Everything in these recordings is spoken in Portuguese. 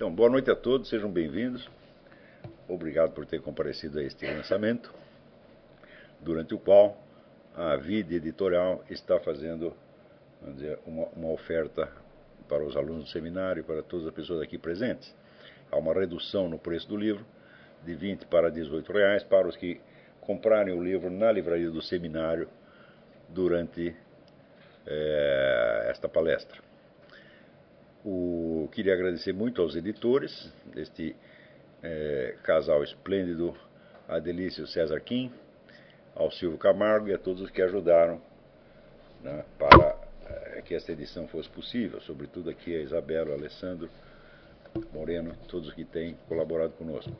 Então, boa noite a todos, sejam bem-vindos. Obrigado por ter comparecido a este lançamento, durante o qual a Vide Editorial está fazendo, vamos dizer, uma oferta para os alunos do seminário e para todas as pessoas aqui presentes. Há uma redução no preço do livro, de 20 para 18 reais, para os que comprarem o livro na livraria do seminário durante esta palestra. Queria agradecer muito aos editores deste casal esplêndido, Adelício César Kim, ao Silvio Camargo e a todos os que ajudaram, né, para que esta edição fosse possível, sobretudo aqui a Isabela, o Alessandro Moreno, todos que têm colaborado conosco.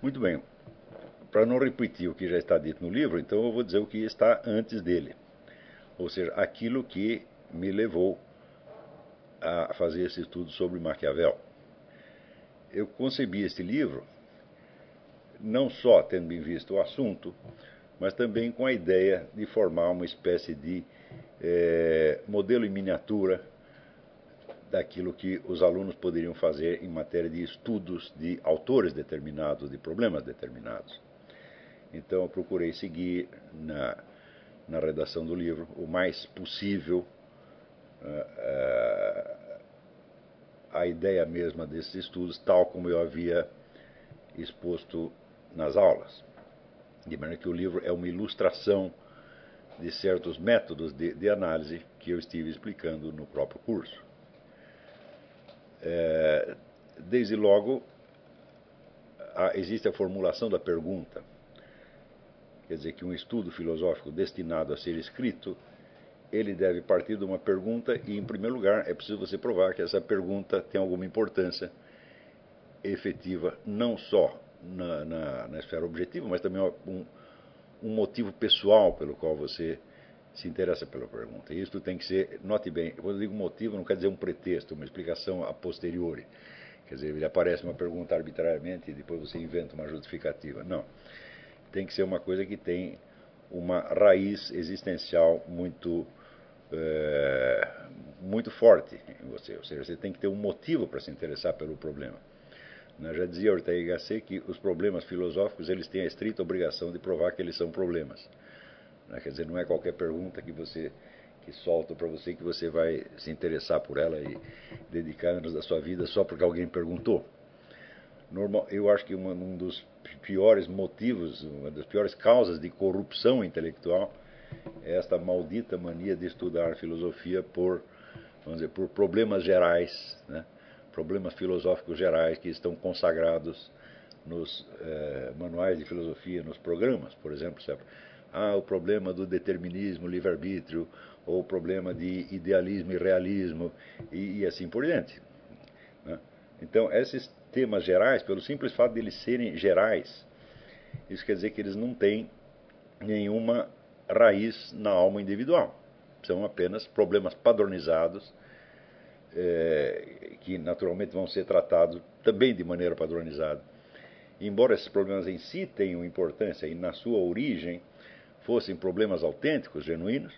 Muito bem, para não repetir o que já está dito no livro, então eu vou dizer o que está antes dele, ou seja, aquilo que me levou a fazer esse estudo sobre Maquiavel. Eu concebi este livro não só tendo em vista o assunto, mas também com a ideia de formar uma espécie de modelo em miniatura daquilo que os alunos poderiam fazer em matéria de estudos de autores determinados, de problemas determinados. Então eu procurei seguir na redação do livro o mais possível a ideia mesma desses estudos, tal como eu havia exposto nas aulas. De maneira que o livro é uma ilustração de certos métodos de análise que eu estive explicando no próprio curso. Desde logo, existe a formulação da pergunta. Quer dizer que um estudo filosófico destinado a ser escrito, ele deve partir de uma pergunta e, em primeiro lugar, é preciso você provar que essa pergunta tem alguma importância efetiva, não só na esfera objetiva, mas também um motivo pessoal pelo qual você se interessa pela pergunta. E isso tem que ser, note bem, quando eu digo motivo, não quer dizer um pretexto, uma explicação a posteriori. Quer dizer, ele aparece uma pergunta arbitrariamente e depois você inventa uma justificativa. Não. Tem que ser uma coisa que tem uma raiz existencial muito forte em você. Ou seja, você tem que ter um motivo para se interessar pelo problema. Já dizia Ortega y Gasset que os problemas filosóficos eles têm a estrita obrigação de provar que eles são problemas. Quer dizer, não é qualquer pergunta que soltam para você que você vai se interessar por ela e dedicar anos da sua vida só porque alguém perguntou. Eu acho que um dos piores motivos, uma das piores causas de corrupção intelectual é esta maldita mania de estudar filosofia por problemas gerais, né? Problemas filosóficos gerais que estão consagrados nos manuais de filosofia, nos programas, por exemplo, sabe? O problema do determinismo, livre-arbítrio, ou o problema de idealismo e realismo, e assim por diante, né? Então, esses temas gerais, pelo simples fato de eles serem gerais, isso quer dizer que eles não têm nenhuma raiz na alma individual. São apenas problemas padronizados, que naturalmente vão ser tratados também de maneira padronizada. Embora esses problemas em si tenham importância e na sua origem fossem problemas autênticos, genuínos,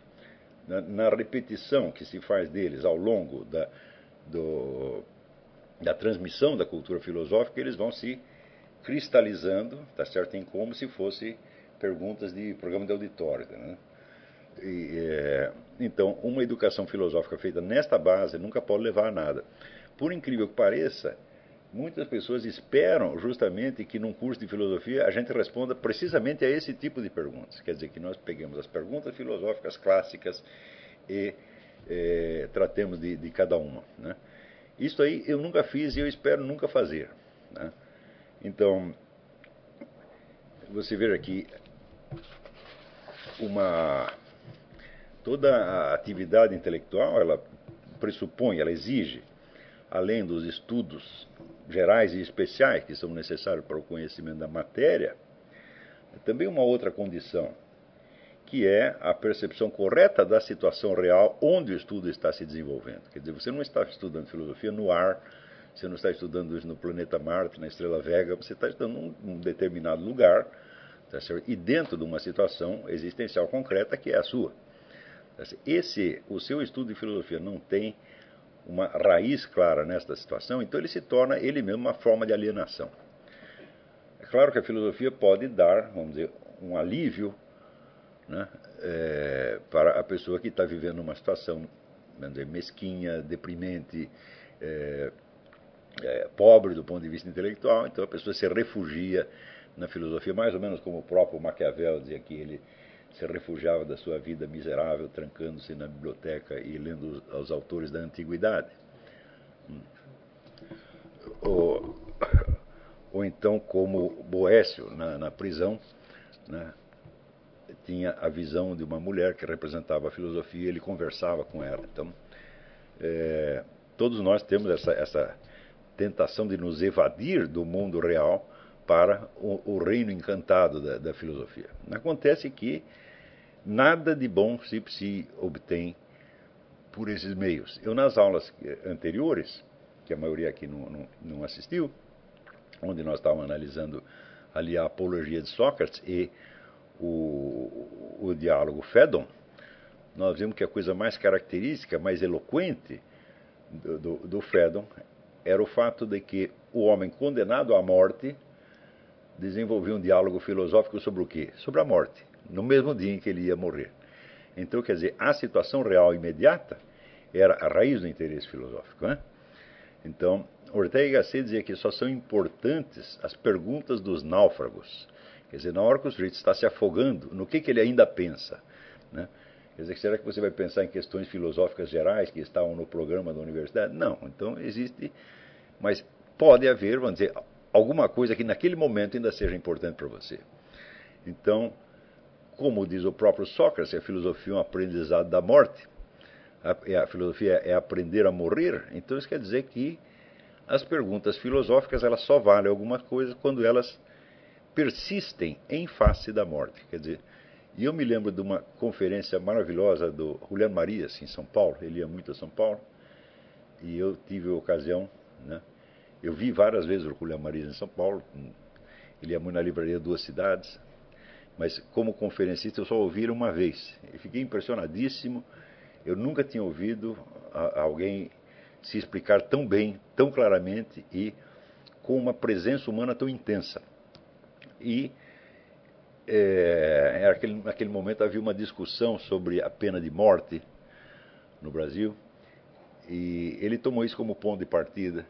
na repetição que se faz deles ao longo da transmissão da cultura filosófica, eles vão se cristalizando, tá certo, em como se fossem perguntas de programa de auditório, né? Então, uma educação filosófica feita nesta base nunca pode levar a nada. Por incrível que pareça, muitas pessoas esperam justamente que num curso de filosofia a gente responda precisamente a esse tipo de perguntas. Quer dizer, que nós peguemos as perguntas filosóficas clássicas e tratemos de cada uma, né? Isso aí eu nunca fiz e eu espero nunca fazer, né? Então, você veja aqui toda a atividade intelectual, ela pressupõe, ela exige, além dos estudos gerais e especiais que são necessários para o conhecimento da matéria, também uma outra condição, que é a percepção correta da situação real onde o estudo está se desenvolvendo. Quer dizer, você não está estudando filosofia no ar, você não está estudando isso no planeta Marte, na estrela Vega, você está estudando num determinado lugar, tá certo? E dentro de uma situação existencial concreta que é a sua. O seu estudo de filosofia não tem uma raiz clara nesta situação, então ele se torna ele mesmo uma forma de alienação. É claro que a filosofia pode dar, vamos dizer, um alívio, né, para a pessoa que está vivendo uma situação, vamos dizer, mesquinha, deprimente, pobre do ponto de vista intelectual, então a pessoa se refugia na filosofia, mais ou menos como o próprio Maquiavel dizia que ele se refugiava da sua vida miserável, trancando-se na biblioteca e lendo os autores da antiguidade. Ou então como Boécio, na prisão, né, tinha a visão de uma mulher que representava a filosofia e ele conversava com ela. Então, todos nós temos essa tentação de nos evadir do mundo real para o reino encantado da filosofia. Acontece que nada de bom se obtém por esses meios. Eu, nas aulas anteriores, que a maioria aqui não assistiu, onde nós estávamos analisando ali a apologia de Sócrates e o diálogo Fédon, nós vimos que a coisa mais característica, mais eloquente do Fédon era o fato de que o homem condenado à morte desenvolvia um diálogo filosófico sobre o quê? Sobre a morte, no mesmo dia em que ele ia morrer. Então, quer dizer, a situação real imediata era a raiz do interesse filosófico, né? Então, Ortega y Gasset dizia que só são importantes as perguntas dos náufragos. Quer dizer, na hora que o sujeito está se afogando, no que ele ainda pensa, né? Quer dizer, será que você vai pensar em questões filosóficas gerais que estavam no programa da universidade? Não. Então, existe, mas pode haver, vamos dizer, alguma coisa que naquele momento ainda seja importante para você. Então, como diz o próprio Sócrates, a filosofia é um aprendizado da morte. A filosofia é aprender a morrer. Então, isso quer dizer que as perguntas filosóficas elas só valem alguma coisa quando elas persistem em face da morte. Quer dizer, e eu me lembro de uma conferência maravilhosa do Julián Marías, em São Paulo. Ele ia muito a São Paulo. E eu tive a ocasião, né? Eu vi várias vezes o Julián Marías em São Paulo. Ele ia muito na livraria Duas Cidades. Mas como conferencista eu só ouvi uma vez. Eu fiquei impressionadíssimo. Eu nunca tinha ouvido alguém se explicar tão bem, tão claramente e com uma presença humana tão intensa. E naquele momento havia uma discussão sobre a pena de morte no Brasil. E ele tomou isso como ponto de partida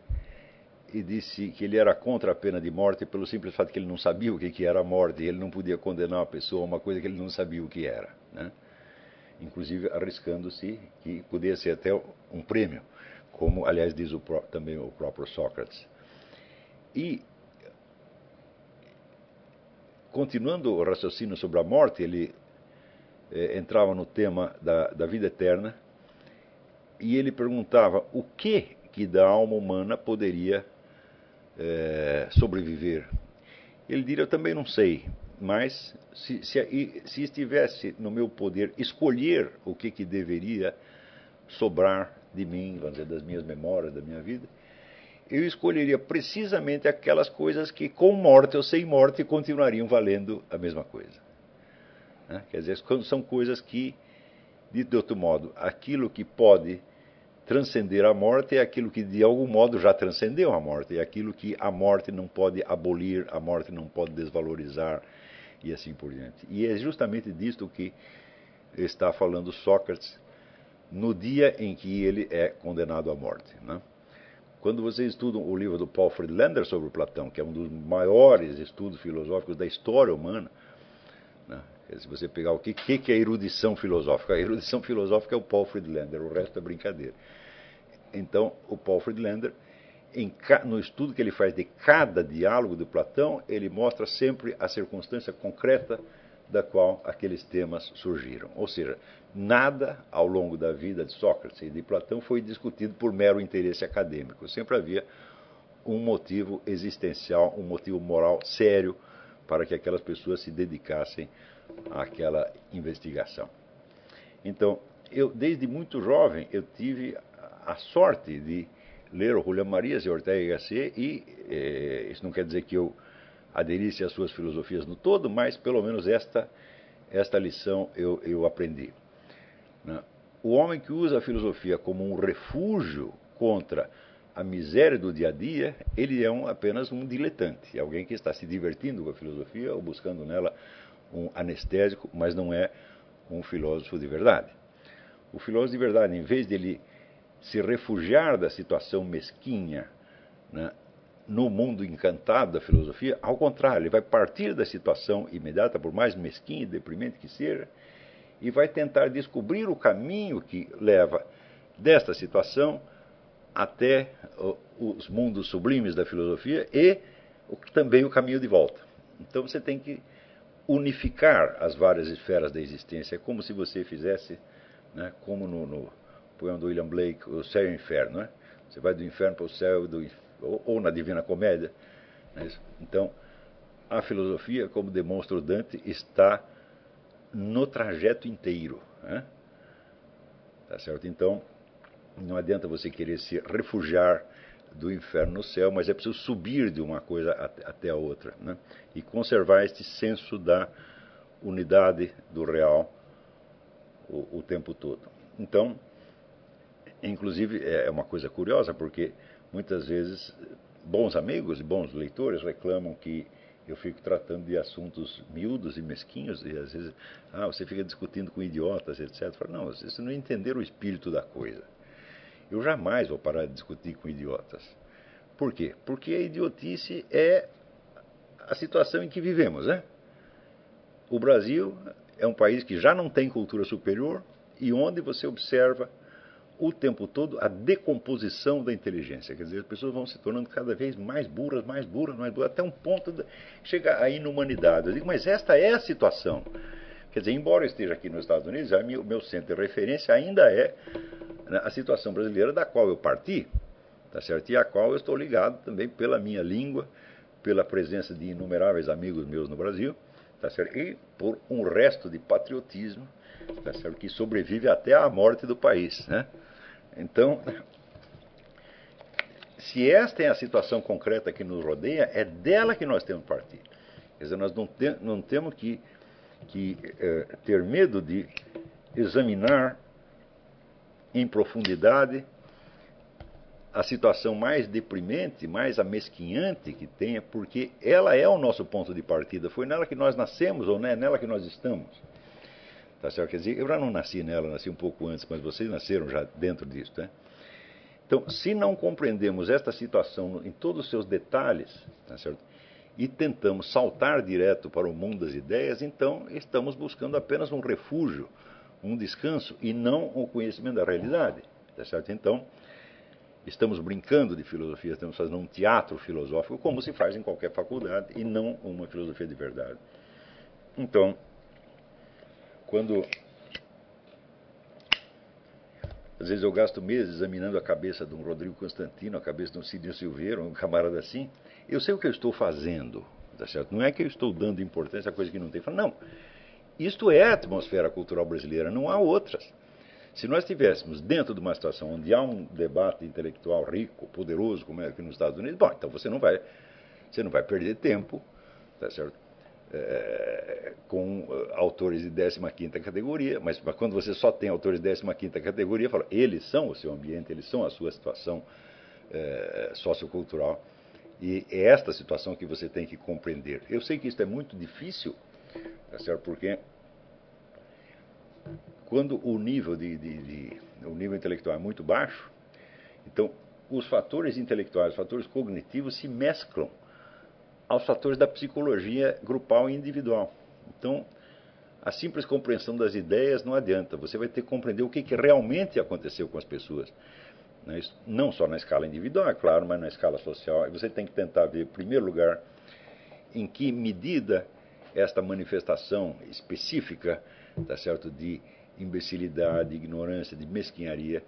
e disse que ele era contra a pena de morte pelo simples fato que ele não sabia o que era a morte e ele não podia condenar uma pessoa a uma coisa que ele não sabia o que era, né? Inclusive arriscando-se que podia ser até um prêmio, como aliás diz também o próprio Sócrates. E continuando o raciocínio sobre a morte, ele entrava no tema da vida eterna e ele perguntava o que da alma humana poderia sobreviver. Ele diria, eu também não sei, mas se estivesse no meu poder escolher o que deveria sobrar de mim, vamos dizer, das minhas memórias, da minha vida, eu escolheria precisamente aquelas coisas que com morte ou sem morte continuariam valendo a mesma coisa, né? Quer dizer, são coisas que, de outro modo, aquilo que pode transcender a morte é aquilo que de algum modo já transcendeu a morte, é aquilo que a morte não pode abolir, a morte não pode desvalorizar e assim por diante. E é justamente disto que está falando Sócrates no dia em que ele é condenado à morte, né? Quando vocês estudam o livro do Paul Friedlander sobre Platão, que é um dos maiores estudos filosóficos da história humana, né? Se você pegar o que é erudição filosófica, a erudição filosófica é o Paul Friedlander, o resto é brincadeira. Então, o Paul Friedlander, no estudo que ele faz de cada diálogo de Platão, ele mostra sempre a circunstância concreta da qual aqueles temas surgiram. Ou seja, nada ao longo da vida de Sócrates e de Platão foi discutido por mero interesse acadêmico. Sempre havia um motivo existencial, um motivo moral sério para que aquelas pessoas se dedicassem àquela investigação. Então, eu desde muito jovem eu tive a sorte de ler o Julián Marías e Ortega y Gasset e isso não quer dizer que eu aderisse às suas filosofias no todo, mas pelo menos esta lição eu aprendi, né? O homem que usa a filosofia como um refúgio contra a miséria do dia a dia, ele é apenas um diletante, alguém que está se divertindo com a filosofia ou buscando nela um anestésico, mas não é um filósofo de verdade. O filósofo de verdade, em vez de ele se refugiar da situação mesquinha, né, no mundo encantado da filosofia, ao contrário, ele vai partir da situação imediata, por mais mesquinha e deprimente que seja, e vai tentar descobrir o caminho que leva desta situação até os mundos sublimes da filosofia e também o caminho de volta. Então você tem que unificar as várias esferas da existência, é como se você fizesse, né, como no poema do William Blake, o céu e o inferno. Né? Você vai do inferno para o céu, ou na Divina Comédia. Né? Então, a filosofia, como demonstra o Dante, está no trajeto inteiro. Né? Tá certo? Então, não adianta você querer se refugiar do inferno no céu, mas é preciso subir de uma coisa até a outra, né? E conservar este senso da unidade do real o tempo todo. Então, inclusive, é uma coisa curiosa, porque muitas vezes bons amigos e bons leitores reclamam que eu fico tratando de assuntos miúdos e mesquinhos, e às vezes, você fica discutindo com idiotas, etc. Eu falo, não, vocês não entenderam o espírito da coisa. Eu jamais vou parar de discutir com idiotas. Por quê? Porque a idiotice é a situação em que vivemos, né? O Brasil é um país que já não tem cultura superior e onde você observa o tempo todo a decomposição da inteligência. Quer dizer, as pessoas vão se tornando cada vez mais burras, até um ponto de chegar à inumanidade. Eu digo, mas esta é a situação. Quer dizer, embora eu esteja aqui nos Estados Unidos, o meu centro de referência ainda é a situação brasileira da qual eu parti, tá certo? E a qual eu estou ligado também pela minha língua, pela presença de inumeráveis amigos meus no Brasil, tá certo? E por um resto de patriotismo, tá certo? Que sobrevive até à morte do país, né? Então, se esta é a situação concreta que nos rodeia, é dela que nós temos que partir. Quer dizer, nós não temos que ter medo de examinar em profundidade a situação mais deprimente, mais amesquinhante que tenha, porque ela é o nosso ponto de partida. Foi nela que nós nascemos, ou é nela que nós estamos. Tá certo? Quer dizer, eu já não nasci nela, nasci um pouco antes, mas vocês nasceram já dentro disso. Né? Então, se não compreendemos esta situação em todos os seus detalhes, tá certo? E tentamos saltar direto para o mundo das ideias, então estamos buscando apenas um refúgio, um descanso, e não o conhecimento da realidade. Tá certo? Então, estamos brincando de filosofia, estamos fazendo um teatro filosófico, como se faz em qualquer faculdade, e não uma filosofia de verdade. Então, quando às vezes eu gasto meses examinando a cabeça de um Rodrigo Constantino, a cabeça de um Sidney Silveira, um camarada assim, eu sei o que eu estou fazendo, tá certo? Não é que eu estou dando importância a coisa que não tem. Não, isto é a atmosfera cultural brasileira, não há outras. Se nós estivéssemos dentro de uma situação onde há um debate intelectual rico, poderoso, como é aqui nos Estados Unidos, bom, então você não vai perder tempo, tá certo? Com autores de 15ª categoria, mas quando você só tem autores de 15ª categoria, fala, eles são o seu ambiente, eles são a sua situação sociocultural, e é esta situação que você tem que compreender. Eu sei que isso é muito difícil, tá certo? Porque quando o nível o nível intelectual é muito baixo, então os fatores intelectuais, os fatores cognitivos se mesclam aos fatores da psicologia grupal e individual. Então, a simples compreensão das ideias não adianta. Você vai ter que compreender o que realmente aconteceu com as pessoas. Não só na escala individual, é claro, mas na escala social. E você tem que tentar ver, em primeiro lugar, em que medida esta manifestação específica, tá certo, de imbecilidade, de ignorância, de mesquinharia,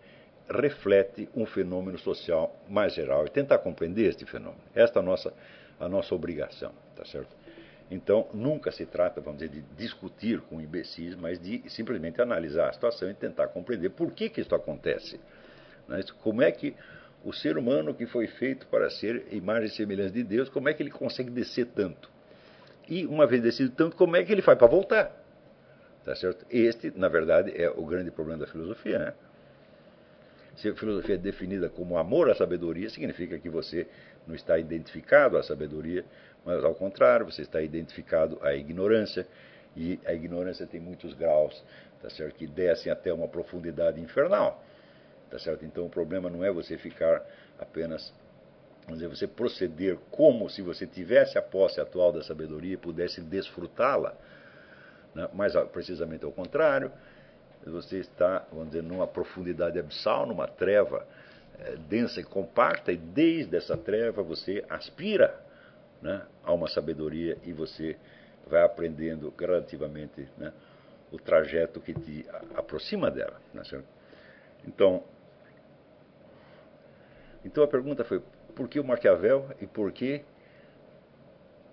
reflete um fenômeno social mais geral. E tentar compreender este fenômeno. Esta é a nossa obrigação, tá certo? Então, nunca se trata, vamos dizer, de discutir com imbecis, mas de simplesmente analisar a situação e tentar compreender por que isso acontece. Né? Como é que o ser humano que foi feito para ser imagem e semelhança de Deus, como é que ele consegue descer tanto? E, uma vez descido tanto, como é que ele faz para voltar? Tá certo? Este, na verdade, é o grande problema da filosofia, né? Se a filosofia é definida como amor à sabedoria, significa que você não está identificado à sabedoria, mas ao contrário, você está identificado à ignorância, e a ignorância tem muitos graus, tá certo? Que descem até uma profundidade infernal. Tá certo? Então o problema não é você ficar apenas, vamos dizer, você proceder como se você tivesse a posse atual da sabedoria e pudesse desfrutá-la, né? Mas precisamente ao contrário, você está, vamos dizer, numa profundidade abissal, numa treva densa e compacta, e desde essa treva você aspira, né, a uma sabedoria e você vai aprendendo gradativamente, né, o trajeto que te aproxima dela. Né, então a pergunta foi: por que o Maquiavel e por que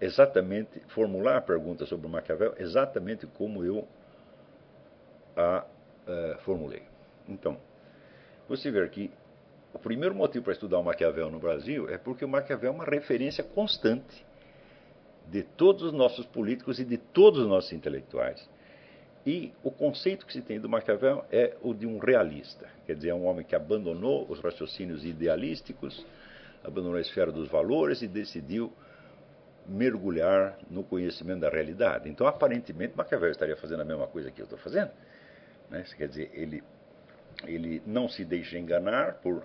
exatamente formular a pergunta sobre o Maquiavel exatamente como eu a formulei? Então, você vê que o primeiro motivo para estudar o Maquiavel no Brasil é porque o Maquiavel é uma referência constante de todos os nossos políticos e de todos os nossos intelectuais. E o conceito que se tem do Maquiavel é o de um realista, quer dizer, é um homem que abandonou os raciocínios idealísticos, abandonou a esfera dos valores e decidiu mergulhar no conhecimento da realidade. Então, aparentemente, Maquiavel estaria fazendo a mesma coisa que eu estou fazendo, né? Quer dizer, ele não se deixa enganar por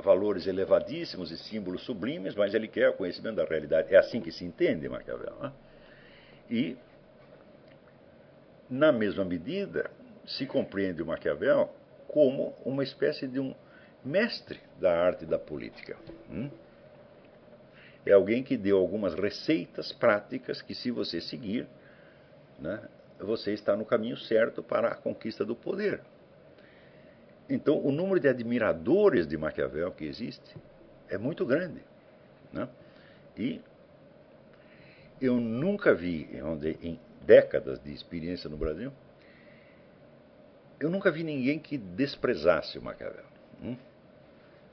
valores elevadíssimos e símbolos sublimes, mas ele quer o conhecimento da realidade. É assim que se entende Maquiavel, né? E, na mesma medida, se compreende o Maquiavel como uma espécie de um mestre da arte da política. É alguém que deu algumas receitas práticas que, se você seguir, né, você está no caminho certo para a conquista do poder. Então, o número de admiradores de Maquiavel que existe é muito grande, né? E eu nunca vi, em décadas de experiência no Brasil, eu nunca vi ninguém que desprezasse o Maquiavel.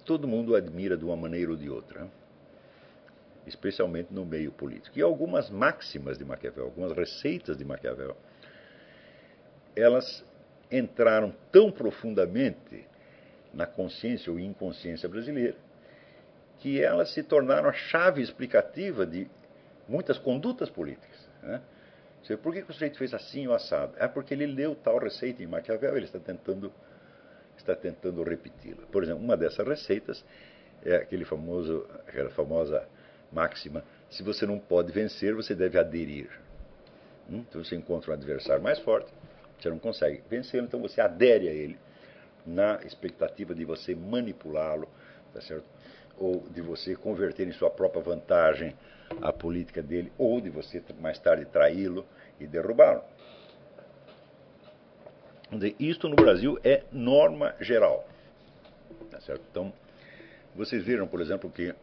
Todo mundo o admira de uma maneira ou de outra, especialmente no meio político. E algumas máximas de Maquiavel, algumas receitas de Maquiavel, elas entraram tão profundamente na consciência ou inconsciência brasileira que elas se tornaram a chave explicativa de muitas condutas políticas, né? Por que o sujeito fez assim ou assado? É porque ele leu tal receita em Maquiavel e ele está tentando repeti-la. Por exemplo, uma dessas receitas é aquela famosa máxima: se você não pode vencer, você deve aderir. Então você encontra um adversário mais forte, você não consegue vencê-lo, então você adere a ele na expectativa de você manipulá-lo, tá certo? Ou de você converter em sua própria vantagem a política dele, ou de você mais tarde traí-lo e derrubá-lo. Isto no Brasil é norma geral, tá certo? Então, vocês viram, por exemplo, que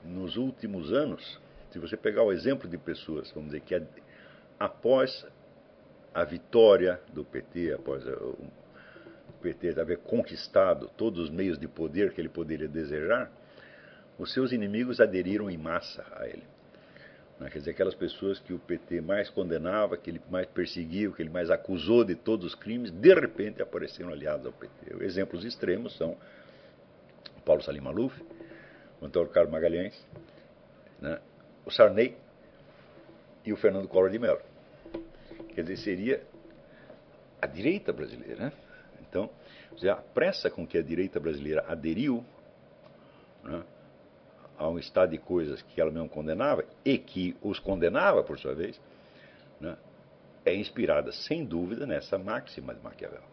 nos últimos anos, se você pegar o exemplo de pessoas, vamos dizer, que após a vitória do PT, após o PT haver conquistado todos os meios de poder que ele poderia desejar, os seus inimigos aderiram em massa a ele. Quer dizer, aquelas pessoas que o PT mais condenava, que ele mais perseguiu, que ele mais acusou de todos os crimes, de repente apareceram aliados ao PT. Exemplos extremos são o Paulo Salim Maluf, o Antônio Carlos Magalhães, né, o Sarney e o Fernando Collor de Mello. Quer dizer, seria a direita brasileira, né? Então, a pressa com que a direita brasileira aderiu, né, a um estado de coisas que ela mesmo condenava e que os condenava, por sua vez, né, é inspirada, sem dúvida, nessa máxima de Maquiavel.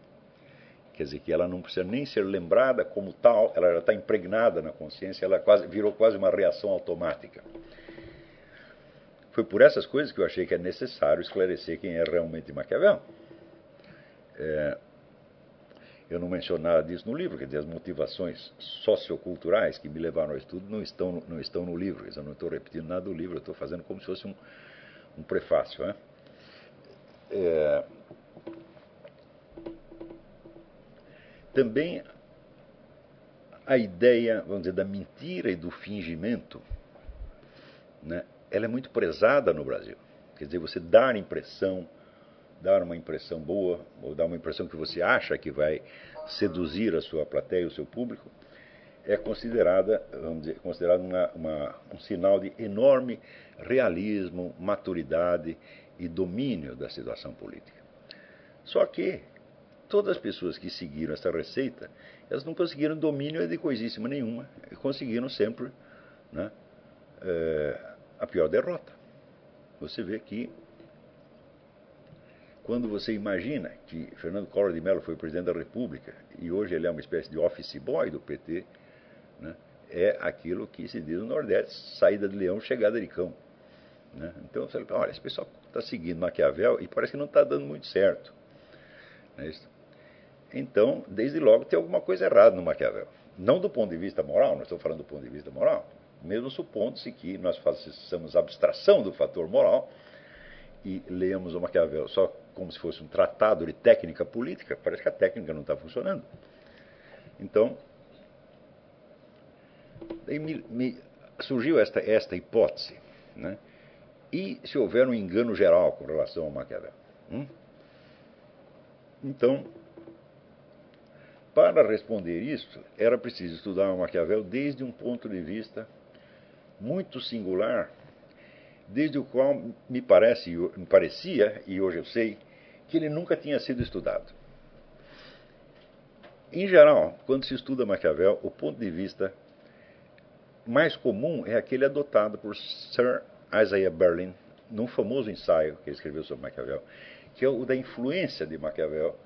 Quer dizer, que ela não precisa nem ser lembrada como tal, ela já está impregnada na consciência, ela virou quase uma reação automática. Foi por essas coisas que eu achei que é necessário esclarecer quem é realmente Maquiavel. Eu não menciono nada disso no livro, quer dizer, as motivações socioculturais que me levaram ao estudo não estão no livro. Eu não estou repetindo nada do livro, eu estou fazendo como se fosse um prefácio, né? Também a ideia, vamos dizer, da mentira e do fingimento, né, ela é muito prezada no Brasil. Quer dizer, você dar a impressão dar uma impressão boa, ou dar uma impressão que você acha que vai seduzir a sua plateia, o seu público, é considerada, vamos dizer, considerado um sinal de enorme realismo, maturidade e domínio da situação política. Só que todas as pessoas que seguiram essa receita, elas não conseguiram domínio de coisíssima nenhuma, conseguiram sempre, né, a pior derrota. Você vê que quando você imagina que Fernando Collor de Mello foi presidente da República e hoje ele é uma espécie de office boy do PT, né, é aquilo que se diz no Nordeste, saída de leão, chegada de cão. Né? Então você fala, olha, esse pessoal está seguindo Maquiavel e parece que não está dando muito certo. Não é isso? Então, desde logo, tem alguma coisa errada no Maquiavel. Não do ponto de vista moral, não estou falando do ponto de vista moral, mesmo supondo-se que nós façamos abstração do fator moral e leamos o Maquiavel só como se fosse um tratado de técnica política, parece que a técnica não está funcionando. Então, surgiu esta hipótese, né? E se houver um engano geral com relação ao Maquiavel? Então, para responder isso, era preciso estudar o Maquiavel desde um ponto de vista muito singular, desde o qual me parecia, e hoje eu sei, que ele nunca tinha sido estudado. Em geral, quando se estuda Maquiavel, o ponto de vista mais comum é aquele adotado por Sir Isaiah Berlin, num famoso ensaio que ele escreveu sobre Maquiavel, que é o da influência de Maquiavel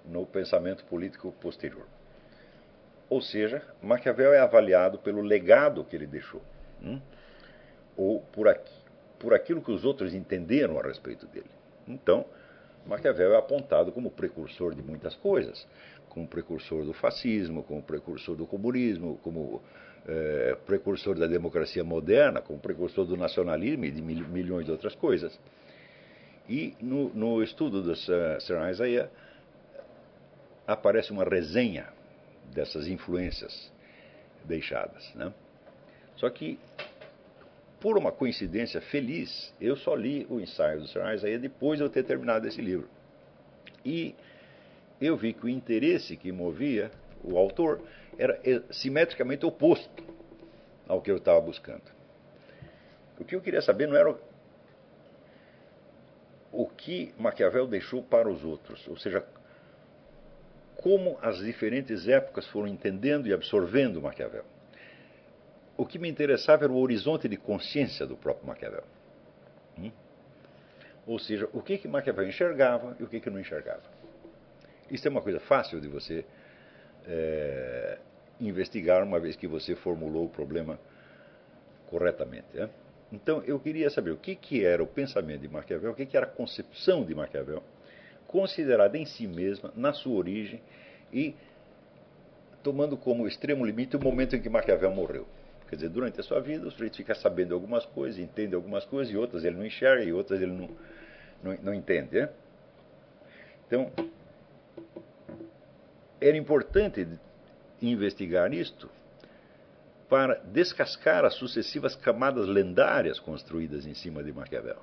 no pensamento político posterior. Ou seja, Maquiavel é avaliado pelo legado que ele deixou, ou por aquilo que os outros entenderam a respeito dele. Então, Maquiavel é apontado como precursor de muitas coisas, como precursor do fascismo, como precursor do comunismo, como precursor da democracia moderna, como precursor do nacionalismo e de milhões de outras coisas. E no estudo do Sir Isaiah aparece uma resenha dessas influências deixadas, né? Só que, por uma coincidência feliz, eu só li o ensaio do Sir Isaiah depois de eu ter terminado esse livro. E eu vi que o interesse que movia o autor era simetricamente oposto ao que eu estava buscando. O que eu queria saber não era o que Maquiavel deixou para os outros, ou seja, como as diferentes épocas foram entendendo e absorvendo Maquiavel. O que me interessava era o horizonte de consciência do próprio Maquiavel. Ou seja, o que Maquiavel enxergava e o que não enxergava. Isso é uma coisa fácil de você investigar uma vez que você formulou o problema corretamente. Né? Então, eu queria saber o que era o pensamento de Maquiavel, o que era a concepção de Maquiavel, considerada em si mesma, na sua origem, e tomando como extremo limite o momento em que Maquiavel morreu. Quer dizer, durante a sua vida, o sujeito fica sabendo algumas coisas, entende algumas coisas, e outras ele não enxerga, e outras ele não entende. Né? Então, era importante investigar isto para descascar as sucessivas camadas lendárias construídas em cima de Maquiavel.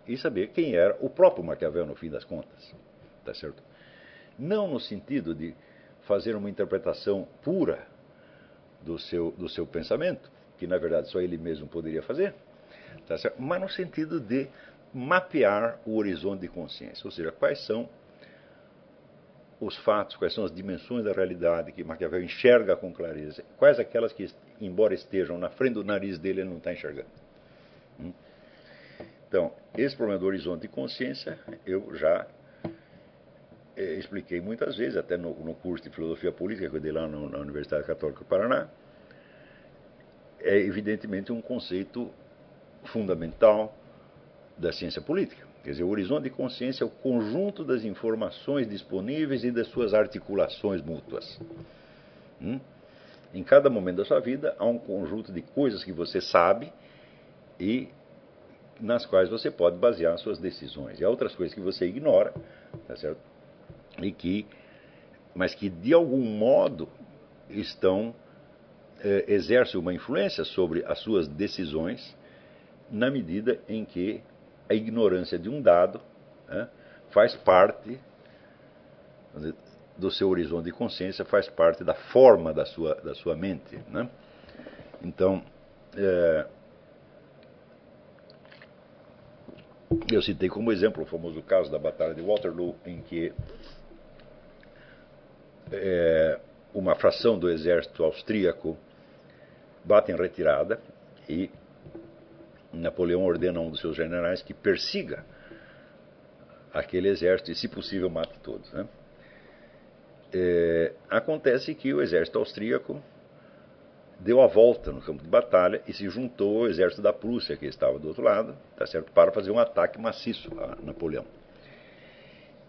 E saber quem era o próprio Maquiavel, no fim das contas. Tá certo? Não no sentido de fazer uma interpretação pura do seu pensamento, que na verdade só ele mesmo poderia fazer, tá certo? Mas no sentido de mapear o horizonte de consciência, ou seja, quais são os fatos, quais são as dimensões da realidade que Maquiavel enxerga com clareza, quais aquelas que, embora estejam na frente do nariz dele, ele não está enxergando. Então, esse problema do horizonte de consciência, eu já expliquei muitas vezes, até no curso de Filosofia Política que eu dei lá na Universidade Católica do Paraná. É evidentemente um conceito fundamental da ciência política. Quer dizer, o horizonte de consciência é o conjunto das informações disponíveis e das suas articulações mútuas. Em cada momento da sua vida, há um conjunto de coisas que você sabe e nas quais você pode basear suas decisões. E há outras coisas que você ignora, tá certo? Mas que de algum modo exercem uma influência sobre as suas decisões, na medida em que a ignorância de um dado faz parte do seu horizonte de consciência, faz parte da forma da sua mente, né? Então, eu citei como exemplo o famoso caso da Batalha de Waterloo, em que uma fração do exército austríaco bate em retirada e Napoleão ordena a um dos seus generais que persiga aquele exército e, se possível, mate todos, né? Acontece que o exército austríaco deu a volta no campo de batalha e se juntou ao exército da Prússia, que estava do outro lado, tá certo, para fazer um ataque maciço a Napoleão.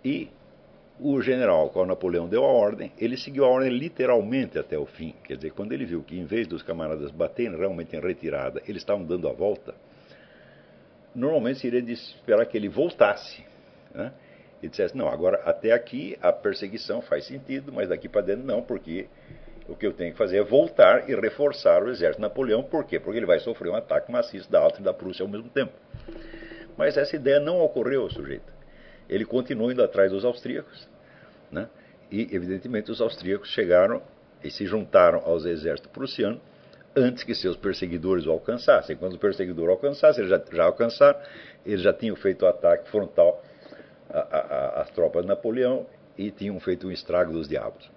E o general ao qual Napoleão deu a ordem, ele seguiu a ordem literalmente até o fim. Quer dizer, quando ele viu que, em vez dos camaradas baterem realmente em retirada, eles estavam dando a volta, normalmente seria de esperar que ele voltasse, né? E dissesse, não, agora até aqui a perseguição faz sentido, mas daqui para dentro não, porque o que eu tenho que fazer é voltar e reforçar o exército de Napoleão. Por quê? Porque ele vai sofrer um ataque maciço da Áustria e da Prússia ao mesmo tempo. Mas essa ideia não ocorreu ao sujeito. Ele continuou indo atrás dos austríacos, né? E, evidentemente, os austríacos chegaram e se juntaram aos exércitos prussianos antes que seus perseguidores o alcançassem. Quando os perseguidores o alcançassem, eles já alcançaram, eles já tinham feito o ataque frontal às tropas de Napoleão e tinham feito um estrago dos diabos.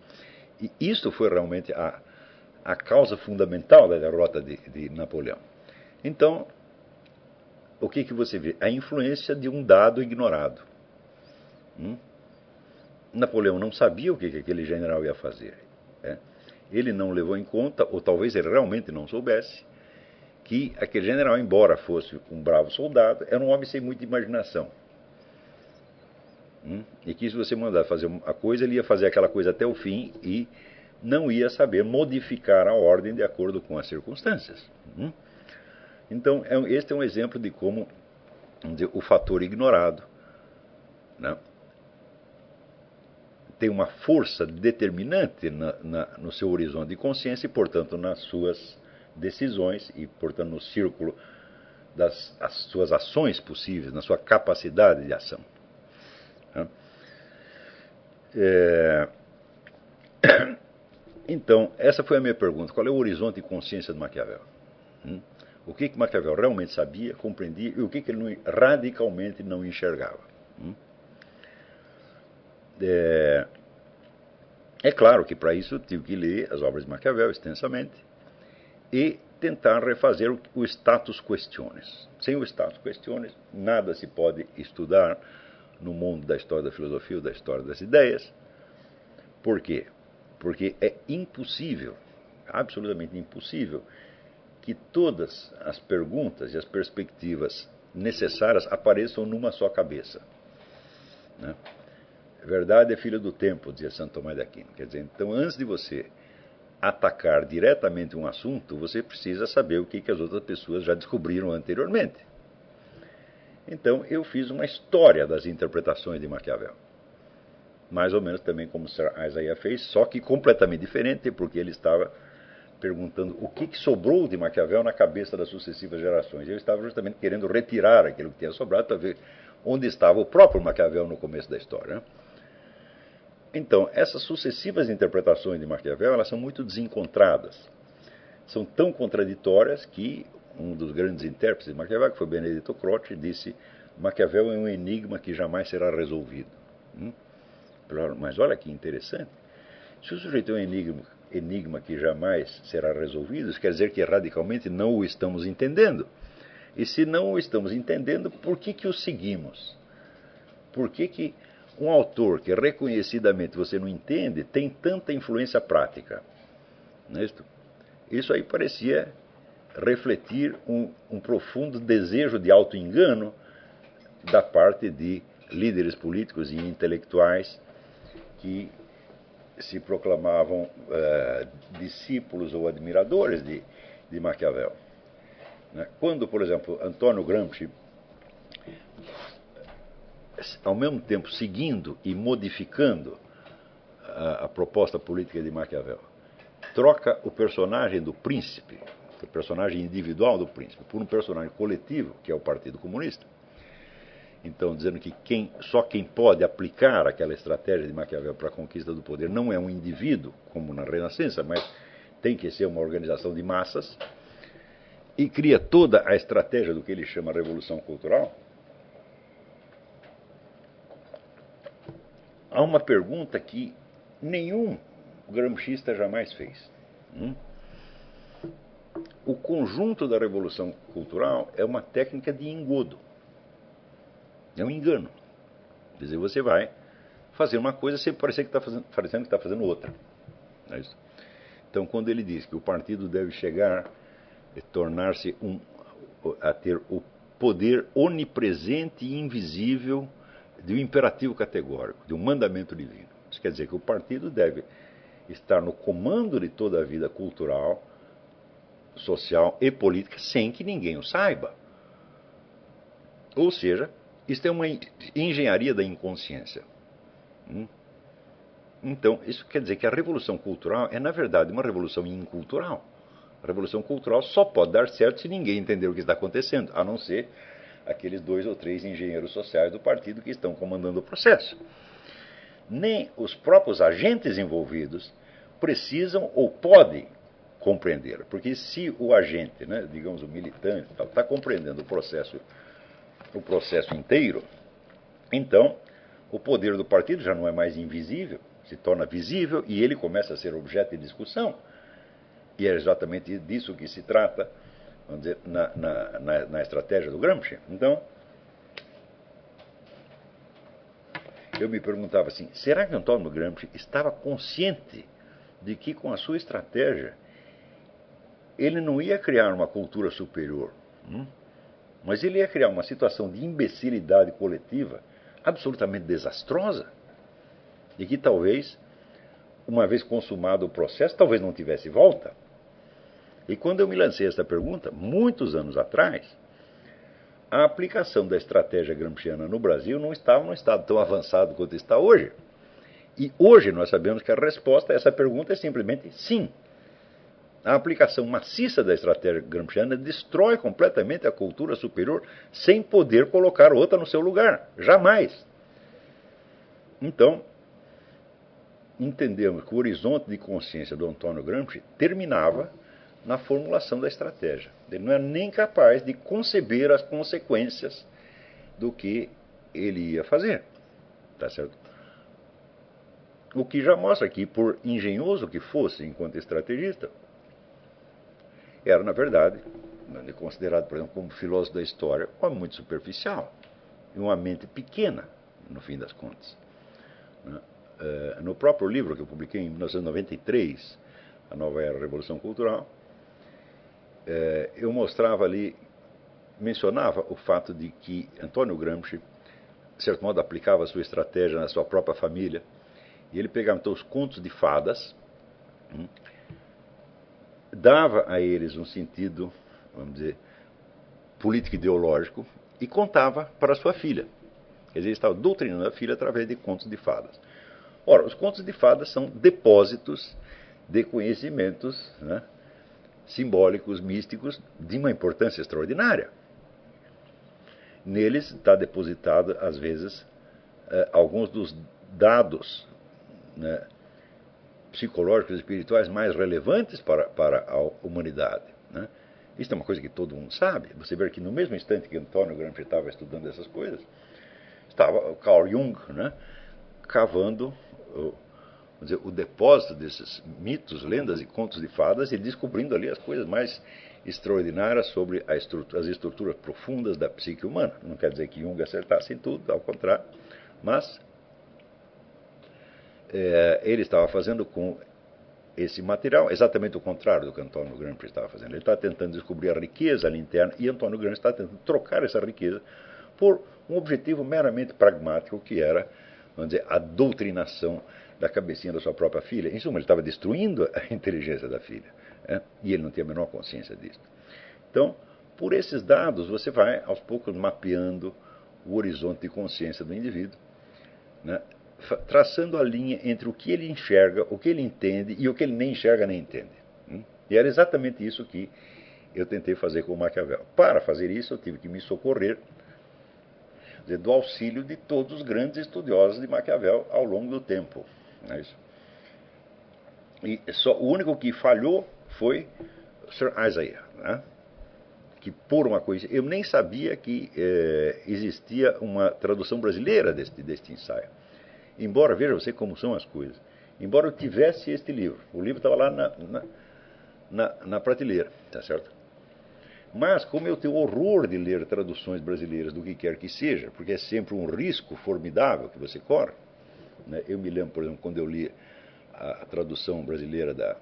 E isso foi realmente a causa fundamental da derrota de Napoleão. Então, o que você vê? A influência de um dado ignorado. Napoleão não sabia o que aquele general ia fazer. Ele não levou em conta, ou talvez ele realmente não soubesse, que aquele general, embora fosse um bravo soldado, era um homem sem muita imaginação. E que, se você mandar fazer uma coisa, ele ia fazer aquela coisa até o fim e não ia saber modificar a ordem de acordo com as circunstâncias. Então, este é um exemplo de como, vamos dizer, o fator ignorado, né, tem uma força determinante no seu horizonte de consciência e, portanto, nas suas decisões e, portanto, no círculo das suas ações possíveis, na sua capacidade de ação. Então, essa foi a minha pergunta. Qual é o horizonte de consciência de Maquiavel? O que Maquiavel realmente sabia, compreendia e o que ele radicalmente não enxergava? É claro que para isso eu tive que ler as obras de Maquiavel extensamente e tentar refazer o status questiones. Sem o status questiones, nada se pode estudar no mundo da história da filosofia ou da história das ideias. Por quê? Porque é impossível, absolutamente impossível, que todas as perguntas e as perspectivas necessárias apareçam numa só cabeça, né? Verdade é filha do tempo, dizia Santo Tomás de Aquino. Quer dizer, então, antes de você atacar diretamente um assunto, você precisa saber o que as outras pessoas já descobriram anteriormente. Então, eu fiz uma história das interpretações de Maquiavel. Mais ou menos também como Sir Isaiah fez, só que completamente diferente, porque ele estava perguntando o que sobrou de Maquiavel na cabeça das sucessivas gerações. Eu estava justamente querendo retirar aquilo que tinha sobrado para ver onde estava o próprio Maquiavel no começo da história, né? Então, essas sucessivas interpretações de Maquiavel, elas são muito desencontradas. São tão contraditórias que um dos grandes intérpretes de Maquiavel, que foi Benedetto Croce, disse: Maquiavel é um enigma que jamais será resolvido. Mas olha que interessante. Se o sujeito é um enigma que jamais será resolvido, isso quer dizer que radicalmente não o estamos entendendo. E se não o estamos entendendo, por que o seguimos? Por que um autor que reconhecidamente você não entende tem tanta influência prática? Não é isso? Isso aí parecia refletir um profundo desejo de auto-engano da parte de líderes políticos e intelectuais que se proclamavam discípulos ou admiradores de Maquiavel. Quando, por exemplo, Antônio Gramsci, ao mesmo tempo seguindo e modificando a proposta política de Maquiavel, troca o personagem do príncipe, o personagem individual do príncipe, por um personagem coletivo, que é o Partido Comunista, Então, dizendo que só quem pode aplicar aquela estratégia de Maquiavel para a conquista do poder não é um indivíduo, como na Renascença, mas tem que ser uma organização de massas, e cria toda a estratégia do que ele chama Revolução Cultural. Há uma pergunta que nenhum gramscista jamais fez. O conjunto da Revolução Cultural é uma técnica de engodo. É um engano. Quer dizer, você vai fazer uma coisa sem parecer que parecendo que está fazendo outra. É isso. Então, quando ele diz que o partido deve chegar e tornar-se a ter o poder onipresente e invisível de um imperativo categórico, de um mandamento divino. Isso quer dizer que o partido deve estar no comando de toda a vida cultural, social e política sem que ninguém o saiba. Ou seja, isto é uma engenharia da inconsciência. Então, isso quer dizer que a revolução cultural é, na verdade, uma revolução incultural. A revolução cultural só pode dar certo se ninguém entender o que está acontecendo, a não ser aqueles 2 ou 3 engenheiros sociais do partido que estão comandando o processo. Nem os próprios agentes envolvidos precisam ou podem compreender, porque se o agente, digamos o militante, está compreendendo o processo inteiro, então o poder do partido já não é mais invisível, se torna visível e ele começa a ser objeto de discussão. E é exatamente disso que se trata, vamos dizer, na estratégia do Gramsci. Então, eu me perguntava assim, será que Antônio Gramsci estava consciente de que com a sua estratégia ele não ia criar uma cultura superior, mas ele ia criar uma situação de imbecilidade coletiva absolutamente desastrosa e que talvez, uma vez consumado o processo, talvez não tivesse volta? E quando eu me lancei essa pergunta, muitos anos atrás, a aplicação da estratégia gramsciana no Brasil não estava num estado tão avançado quanto está hoje. E hoje nós sabemos que a resposta a essa pergunta é simplesmente sim. A aplicação maciça da estratégia gramsciana destrói completamente a cultura superior sem poder colocar outra no seu lugar. Jamais. Então, entendemos que o horizonte de consciência do Antônio Gramsci terminava na formulação da estratégia. Ele não é nem capaz de conceber as consequências do que ele ia fazer. Tá certo? O que já mostra que, por engenhoso que fosse enquanto estrategista, era, na verdade, considerado, por exemplo, como filósofo da história, um homem muito superficial e uma mente pequena, no fim das contas. No próprio livro que eu publiquei em 1993, A Nova Era, Revolução Cultural, eu mostrava ali, mencionava o fato de que Antônio Gramsci, de certo modo, aplicava a sua estratégia na sua própria família, e ele pegava então os contos de fadas, dava a eles um sentido, vamos dizer, político-ideológico, e contava para a sua filha. Quer dizer, ele estava doutrinando a filha através de contos de fadas. Ora, os contos de fadas são depósitos de conhecimentos, simbólicos, místicos, de uma importância extraordinária. Neles está depositado, às vezes, alguns dos dados psicológicos e espirituais mais relevantes para a humanidade. Isso é uma coisa que todo mundo sabe. Você vê que no mesmo instante que Antônio Gramsci estava estudando essas coisas, estava o Carl Jung cavando o depósito desses mitos, lendas e contos de fadas e descobrindo ali as coisas mais extraordinárias sobre as estruturas profundas da psique humana. Não quer dizer que Jung acertasse em tudo, ao contrário, mas ele estava fazendo com esse material exatamente o contrário do que Antônio Gramsci estava fazendo. Ele está tentando descobrir a riqueza ali interna e Antônio Gramsci está tentando trocar essa riqueza por um objetivo meramente pragmático, que era, vamos dizer, a doutrinação da cabecinha da sua própria filha. Em suma, ele estava destruindo a inteligência da filha, e ele não tinha a menor consciência disso. Então, por esses dados, você vai, aos poucos, mapeando o horizonte de consciência do indivíduo, traçando a linha entre o que ele enxerga, o que ele entende e o que ele nem enxerga nem entende. E era exatamente isso que eu tentei fazer com o Maquiavel. Para fazer isso, eu tive que me socorrer do auxílio de todos os grandes estudiosos de Maquiavel ao longo do tempo. Não é isso? E o único que falhou foi Sir Isaiah, né? Que por uma coisa... Eu nem sabia que existia uma tradução brasileira deste ensaio. Embora, veja você como são as coisas, embora eu tivesse este livro, o livro estava lá na prateleira, tá certo? Mas como eu tenho horror de ler traduções brasileiras do que quer que seja, porque é sempre um risco formidável que você corre, né? Eu me lembro, por exemplo, quando eu li a tradução brasileira da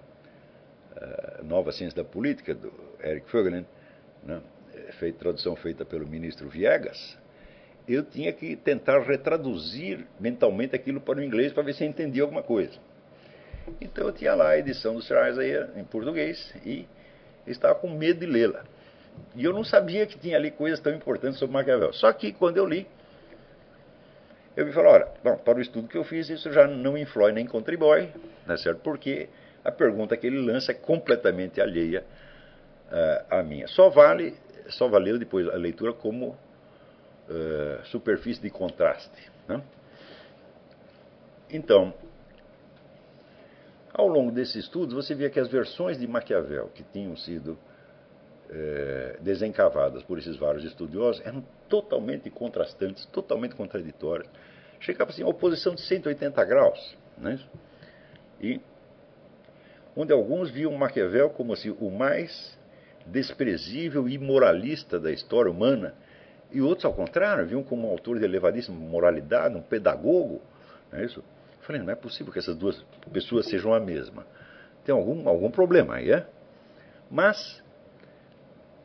Nova Ciência da Política, do Eric Voegelin, né? Tradução feita pelo ministro Viegas, eu tinha que tentar retraduzir mentalmente aquilo para o inglês para ver se eu entendia alguma coisa. Então eu tinha lá a edição do Sir Isaiah em português e estava com medo de lê-la. E eu não sabia que tinha ali coisas tão importantes sobre Maquiavel. Só que quando eu li, eu me falei, olha, bom, para o estudo que eu fiz, isso já não influi nem contribui, né, certo? Porque a pergunta que ele lança é completamente alheia à minha. Só valeu depois a leitura como superfície de contraste, né? Então, ao longo desses estudos, você via que as versões de Maquiavel que tinham sido desencavadas por esses vários estudiosos eram totalmente contrastantes, totalmente contraditórias. Chegava assim a oposição de 180 graus, né? E onde alguns viam Maquiavel como assim, o mais desprezível e moralista da história humana, e outros, ao contrário, viam como um autor de elevadíssima moralidade, um pedagogo. Não é isso? Eu falei, não é possível que essas duas pessoas sejam a mesma. Tem algum problema aí, é? Mas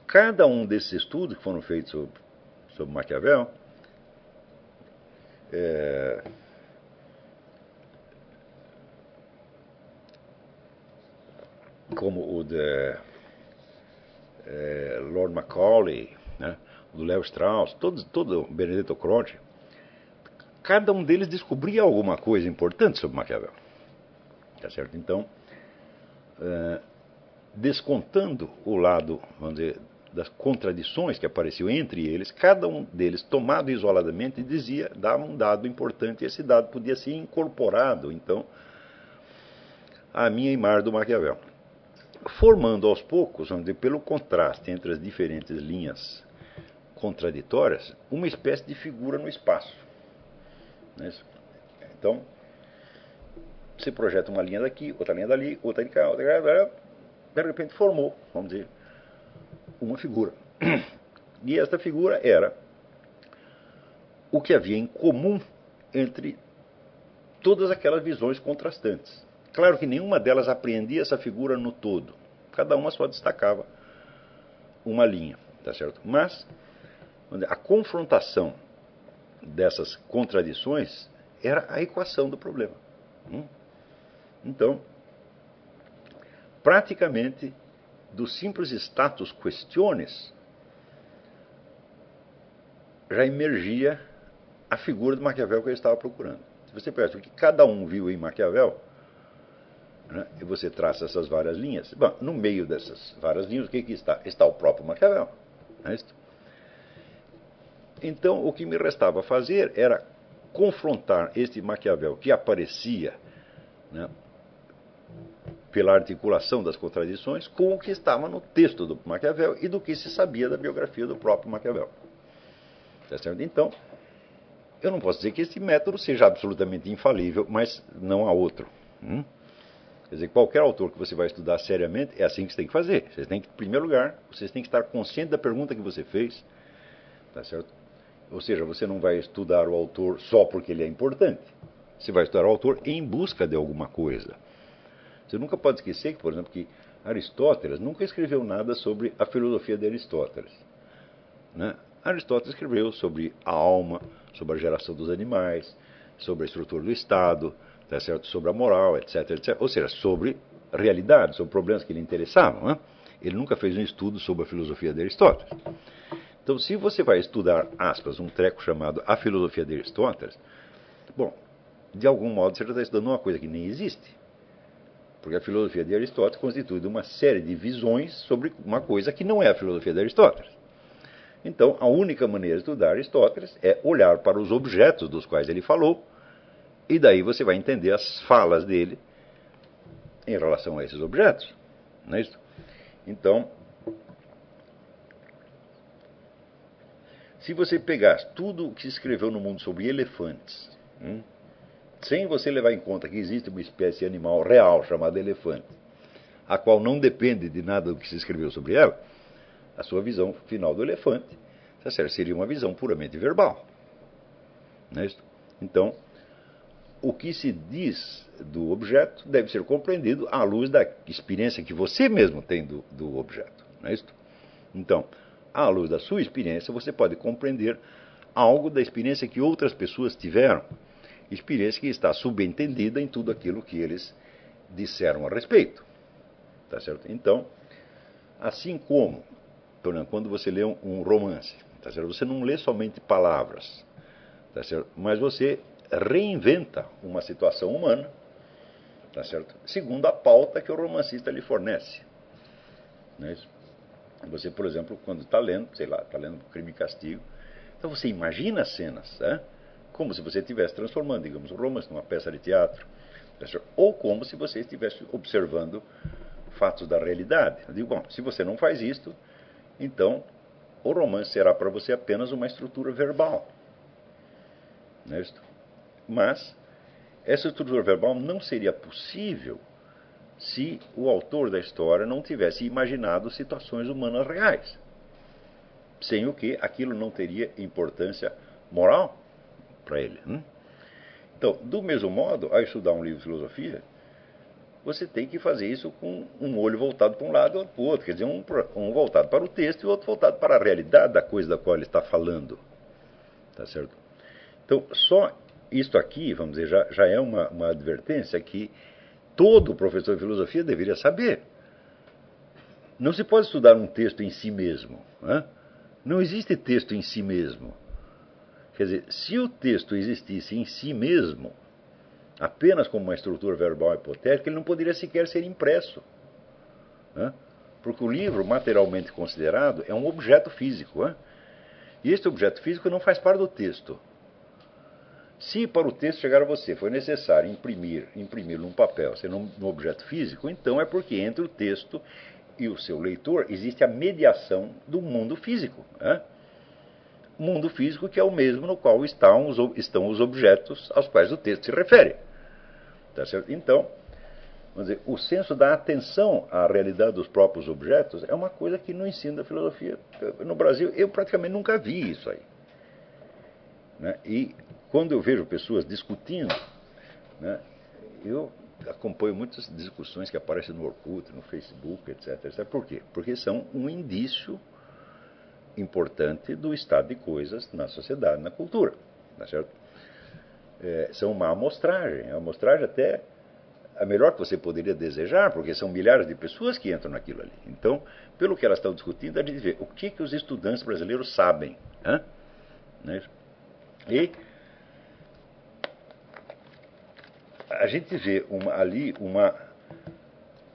cada um desses estudos que foram feitos sobre Maquiavel como o de Lord Macaulay, né, o do Léo Strauss, todo o Benedetto Croce, cada um deles descobria alguma coisa importante sobre Maquiavel. Tá certo? Então, descontando o lado, vamos dizer, das contradições que apareciam entre eles, cada um deles, tomado isoladamente, dava um dado importante, e esse dado podia ser incorporado, então, à minha imagem do Maquiavel. Formando aos poucos, vamos dizer, pelo contraste entre as diferentes linhas contraditórias, uma espécie de figura no espaço. Então, você projeta uma linha daqui, outra linha dali, outra de cá, outra de cá, de repente formou, vamos dizer, uma figura. E esta figura era o que havia em comum entre todas aquelas visões contrastantes. Claro que nenhuma delas apreendia essa figura no todo. Cada uma só destacava uma linha, tá certo? Mas a confrontação dessas contradições era a equação do problema. Então, praticamente, do simples status questiones, já emergia a figura de Maquiavel que eu estava procurando. Se você percebe o que cada um viu em Maquiavel, né, e você traça essas várias linhas, bom, no meio dessas várias linhas, o que está? Está o próprio Maquiavel. Não é isso? Então, o que me restava fazer era confrontar este Maquiavel que aparecia, né, pela articulação das contradições, com o que estava no texto do Maquiavel e do que se sabia da biografia do próprio Maquiavel. Tá certo? Então, eu não posso dizer que esse método seja absolutamente infalível, mas não há outro. Quer dizer, qualquer autor que você vai estudar seriamente, é assim que você tem que fazer. Você tem que, em primeiro lugar, você tem que estar consciente da pergunta que você fez. Tá certo? Ou seja, você não vai estudar o autor só porque ele é importante. Você vai estudar o autor em busca de alguma coisa. Você nunca pode esquecer que, por exemplo, que Aristóteles nunca escreveu nada sobre a filosofia de Aristóteles. Né? Aristóteles escreveu sobre a alma, sobre a geração dos animais, sobre a estrutura do Estado, tá certo? Sobre a moral, etc, etc. Ou seja, sobre realidade, sobre problemas que lhe interessavam. Né? Ele nunca fez um estudo sobre a filosofia de Aristóteles. Então, se você vai estudar, aspas, um treco chamado A Filosofia de Aristóteles, bom, de algum modo você já está estudando uma coisa que nem existe. Porque a filosofia de Aristóteles constitui uma série de visões sobre uma coisa que não é a filosofia de Aristóteles. Então, a única maneira de estudar Aristóteles é olhar para os objetos dos quais ele falou, e daí você vai entender as falas dele em relação a esses objetos. Não é isso? Então, se você pegar tudo o que se escreveu no mundo sobre elefantes, sem você levar em conta que existe uma espécie animal real chamada elefante, a qual não depende de nada do que se escreveu sobre ela, a sua visão final do elefante, tá certo, seria uma visão puramente verbal. Não é isso? Então, o que se diz do objeto deve ser compreendido à luz da experiência que você mesmo tem do objeto. Não é isso? Então, à luz da sua experiência, você pode compreender algo da experiência que outras pessoas tiveram. Experiência que está subentendida em tudo aquilo que eles disseram a respeito. Tá certo? Então, assim como, por exemplo, quando você lê um romance, tá certo? Você não lê somente palavras, tá certo? Mas você reinventa uma situação humana, tá certo? Segundo a pauta que o romancista lhe fornece. Não é isso? Você, por exemplo, quando está lendo, sei lá, está lendo Crime e Castigo, então você imagina cenas, como se você estivesse transformando, digamos, o romance numa peça de teatro, tá certo? Ou como se você estivesse observando fatos da realidade. Eu digo, bom, se você não faz isto, então o romance será para você apenas uma estrutura verbal. Não é isso? Mas essa estrutura verbal não seria possível se o autor da história não tivesse imaginado situações humanas reais. Sem o que aquilo não teria importância moral para ele. Então, do mesmo modo, ao estudar um livro de filosofia, você tem que fazer isso com um olho voltado para um lado e outro para o outro. Quer dizer, um voltado para o texto e o outro voltado para a realidade da coisa da qual ele está falando. Tá certo? Então, só isto aqui, vamos dizer, já é uma advertência que todo professor de filosofia deveria saber. Não se pode estudar um texto em si mesmo. Não existe texto em si mesmo. Quer dizer, se o texto existisse em si mesmo, apenas como uma estrutura verbal hipotética, ele não poderia sequer ser impresso. Porque o livro, materialmente considerado, é um objeto físico. E este objeto físico não faz parte do texto. Se para o texto chegar a você foi necessário imprimir num papel, sendo um objeto físico, então é porque entre o texto e o seu leitor existe a mediação do mundo físico. Mundo físico que é o mesmo no qual estão os objetos aos quais o texto se refere. Tá certo? Então, vamos dizer, o senso da atenção à realidade dos próprios objetos é uma coisa que no ensino da filosofia no Brasil eu praticamente nunca vi isso aí. E quando eu vejo pessoas discutindo, eu acompanho muitas discussões que aparecem no Orkut, no Facebook, etc. Por quê? Porque são um indício importante do estado de coisas na sociedade, na cultura. Tá certo? São uma amostragem. A amostragem até a melhor que você poderia desejar, porque são milhares de pessoas que entram naquilo ali. Então, pelo que elas estão discutindo, a gente vê o que os estudantes brasileiros sabem. E a gente vê ali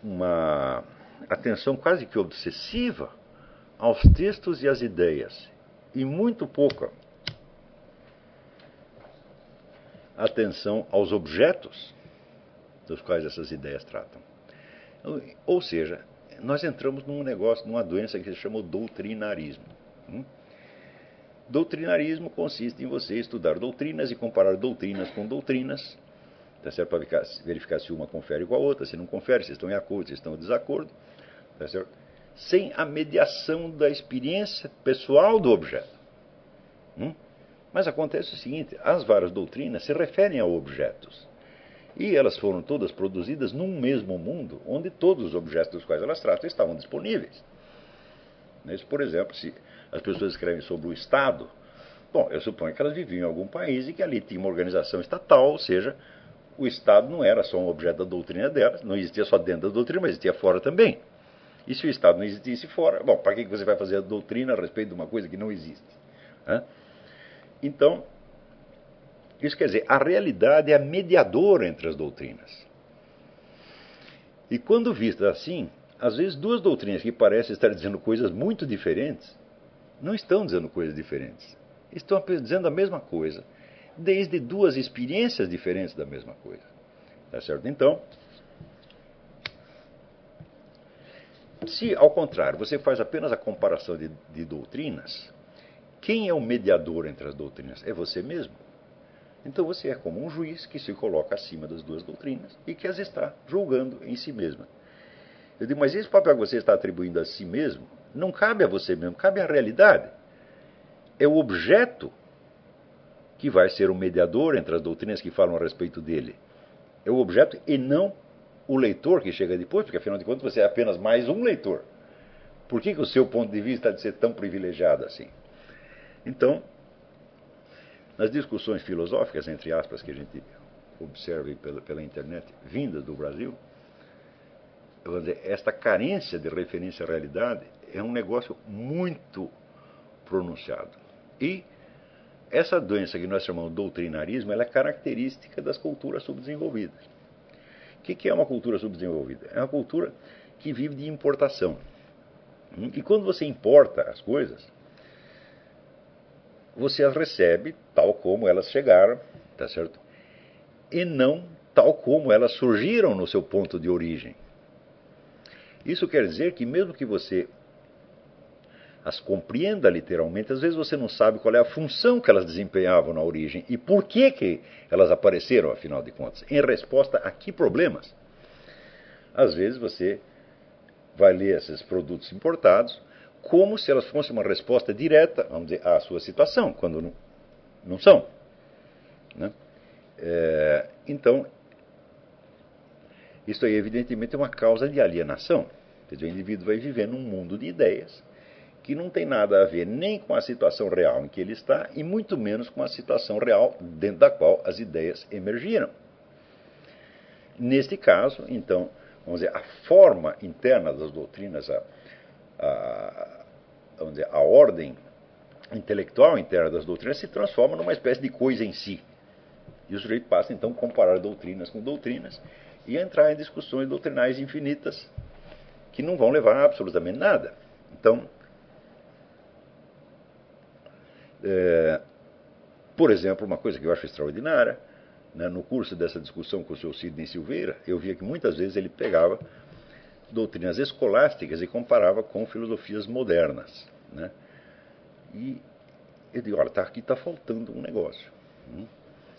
uma atenção quase que obsessiva aos textos e às ideias, e muito pouca atenção aos objetos dos quais essas ideias tratam. Ou seja, nós entramos num negócio, numa doença que se chama doutrinarismo. Doutrinarismo consiste em você estudar doutrinas e comparar doutrinas com doutrinas, tá certo? Para verificar se uma confere com a outra, se não confere, se estão em acordo, se estão em desacordo, tá certo? Sem a mediação da experiência pessoal do objeto. Mas acontece o seguinte, as várias doutrinas se referem a objetos. E elas foram todas produzidas num mesmo mundo, onde todos os objetos dos quais elas tratam estavam disponíveis. Por exemplo, se as pessoas escrevem sobre o Estado, bom, eu suponho que elas viviam em algum país e que ali tinha uma organização estatal, ou seja, o Estado não era só um objeto da doutrina delas, não existia só dentro da doutrina, mas existia fora também. E se o Estado não existisse fora, bom, para que você vai fazer a doutrina a respeito de uma coisa que não existe? Então, isso quer dizer, a realidade é a mediadora entre as doutrinas. E quando vistas assim, às vezes duas doutrinas que parecem estar dizendo coisas muito diferentes, Não estão dizendo coisas diferentes. Estão dizendo a mesma coisa, desde duas experiências diferentes da mesma coisa. Tá certo? Então, se ao contrário você faz apenas a comparação de doutrinas, quem é o mediador entre as doutrinas? É você mesmo. Então você é como um juiz que se coloca acima das duas doutrinas e que as está julgando em si mesma. Eu digo, mas esse papel que você está atribuindo a si mesmo não cabe a você mesmo, cabe à realidade. É o objeto que vai ser o mediador entre as doutrinas que falam a respeito dele. É o objeto e não o leitor que chega depois, porque afinal de contas você é apenas mais um leitor. Por que o seu ponto de vista há de ser tão privilegiado assim? Então, nas discussões filosóficas, entre aspas, que a gente observa pela internet, vindas do Brasil, eu vou dizer, esta carência de referência à realidade é um negócio muito pronunciado. E essa doença que nós chamamos de doutrinarismo, ela é característica das culturas subdesenvolvidas. O que é uma cultura subdesenvolvida? É uma cultura que vive de importação. E quando você importa as coisas, você as recebe tal como elas chegaram, tá certo? E não tal como elas surgiram no seu ponto de origem. Isso quer dizer que mesmo que você as compreenda literalmente, às vezes você não sabe qual é a função que elas desempenhavam na origem e por que elas apareceram, afinal de contas, em resposta a que problemas. Às vezes você vai ler esses produtos importados como se elas fossem uma resposta direta, vamos dizer, à sua situação, quando não são. Né? Então, isso aí evidentemente é uma causa de alienação. Quer dizer, o indivíduo vai viver num mundo de ideias que não tem nada a ver nem com a situação real em que ele está e muito menos com a situação real dentro da qual as ideias emergiram. Neste caso, então, vamos dizer, a forma interna das doutrinas, vamos dizer, a ordem intelectual interna das doutrinas se transforma numa espécie de coisa em si. E o sujeito passa, então, a comparar doutrinas com doutrinas e a entrar em discussões doutrinais infinitas que não vão levar a absolutamente nada. Então, por exemplo, uma coisa que eu acho extraordinária, né, no curso dessa discussão com o Sr. Sidney Silveira, eu via que muitas vezes ele pegava doutrinas escolásticas e comparava com filosofias modernas. Né? E eu digo, olha, aqui está faltando um negócio.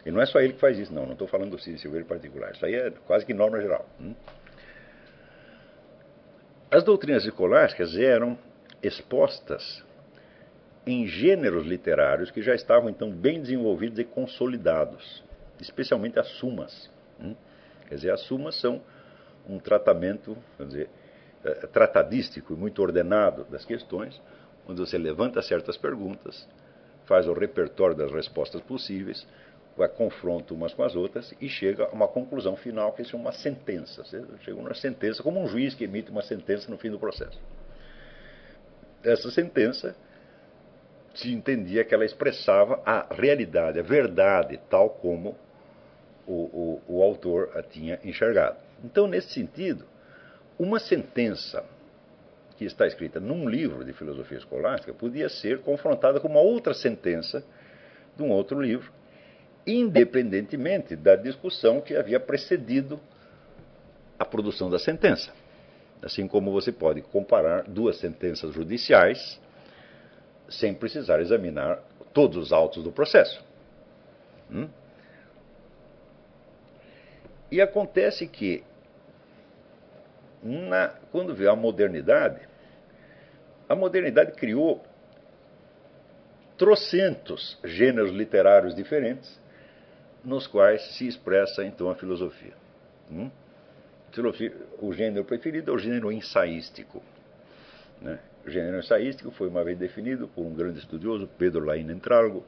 E não é só ele que faz isso, não estou falando do Sidney Silveira em particular, isso aí é quase que norma geral. As doutrinas escolásticas eram expostas em gêneros literários que já estavam então bem desenvolvidos e consolidados, especialmente as sumas. Quer dizer, as sumas são um tratamento, vamos dizer, tratadístico e muito ordenado das questões, onde você levanta certas perguntas, faz o repertório das respostas possíveis, vai confronta umas com as outras e chega a uma conclusão final que é uma sentença. Você chega a uma sentença como um juiz que emite uma sentença no fim do processo. Essa sentença se entendia que ela expressava a realidade, a verdade, tal como o autor a tinha enxergado. Então, nesse sentido, uma sentença que está escrita num livro de filosofia escolástica podia ser confrontada com uma outra sentença de um outro livro, independentemente da discussão que havia precedido a produção da sentença. Assim como você pode comparar duas sentenças judiciais sem precisar examinar todos os autos do processo. E acontece que, quando veio a modernidade criou trocentos gêneros literários diferentes nos quais se expressa então a filosofia. O gênero preferido é o gênero ensaístico. Né? O gênero ensaístico foi uma vez definido por um grande estudioso, Pedro Laín Entralgo,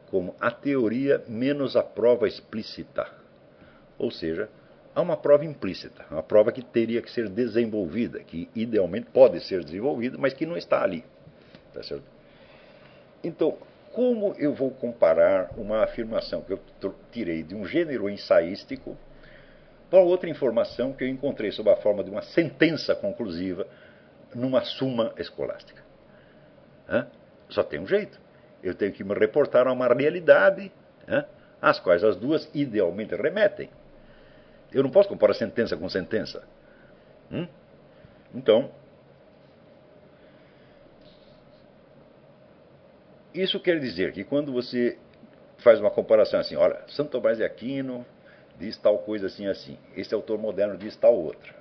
como a teoria menos a prova explícita. Ou seja, há uma prova implícita, uma prova que teria que ser desenvolvida, que idealmente pode ser desenvolvida, mas que não está ali. Tá certo? Então, como eu vou comparar uma afirmação que eu tirei de um gênero ensaístico para outra informação que eu encontrei sob a forma de uma sentença conclusiva numa suma escolástica? Só tem um jeito. Eu tenho que me reportar a uma realidade, né, às quais as duas idealmente remetem. Eu não posso comparar sentença com sentença. Então, isso quer dizer que quando você faz uma comparação assim, olha, Santo Tomás de Aquino diz tal coisa assim, assim. Este autor moderno diz tal outra.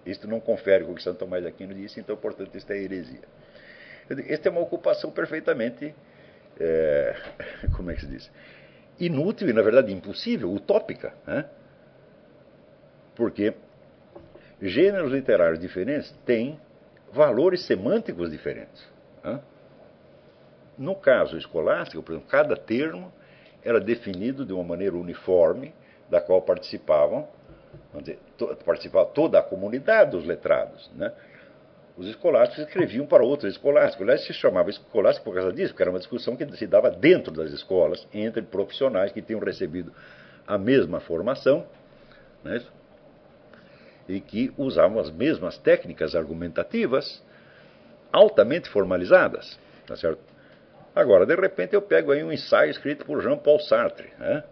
Isto não confere com o que Santo Tomás de Aquino disse, então, portanto, isto é heresia. Esta é uma ocupação perfeitamente, como é que se diz? Inútil e, na verdade, impossível, utópica. Né? Porque gêneros literários diferentes têm valores semânticos diferentes. Né? No caso escolástico, por exemplo, cada termo era definido de uma maneira uniforme, da qual participavam toda a comunidade dos letrados. Né? Os escolásticos escreviam para outros escolásticos. Aliás, se chamava escolástico por causa disso, porque era uma discussão que se dava dentro das escolas, entre profissionais que tinham recebido a mesma formação, né, e que usavam as mesmas técnicas argumentativas altamente formalizadas. Tá certo? Agora, de repente, eu pego aí um ensaio escrito por Jean-Paul Sartre, né,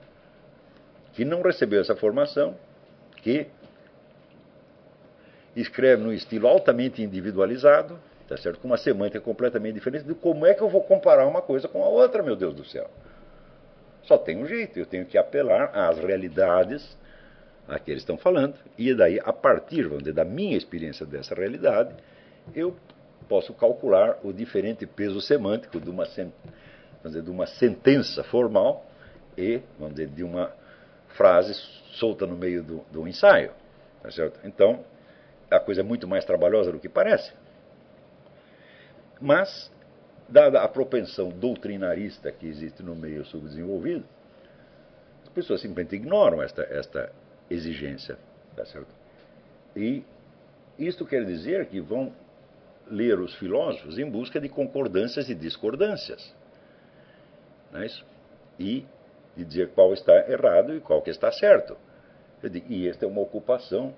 que não recebeu essa formação, que escreve num estilo altamente individualizado, tá certo? Com uma semântica completamente diferente. De como é que eu vou comparar uma coisa com a outra, meu Deus do céu? Só tem um jeito, eu tenho que apelar às realidades a que eles estão falando, e daí, a partir, vamos dizer, da minha experiência dessa realidade, eu posso calcular o diferente peso semântico de uma sentença formal e, vamos dizer, de uma frase solta no meio do ensaio. Tá certo? Então, a coisa é muito mais trabalhosa do que parece. Mas, dada a propensão doutrinarista que existe no meio subdesenvolvido, as pessoas simplesmente ignoram esta exigência. Tá certo? E isto quer dizer que vão ler os filósofos em busca de concordâncias e discordâncias. Não é isso? E de dizer qual está errado e qual que está certo. E esta é uma ocupação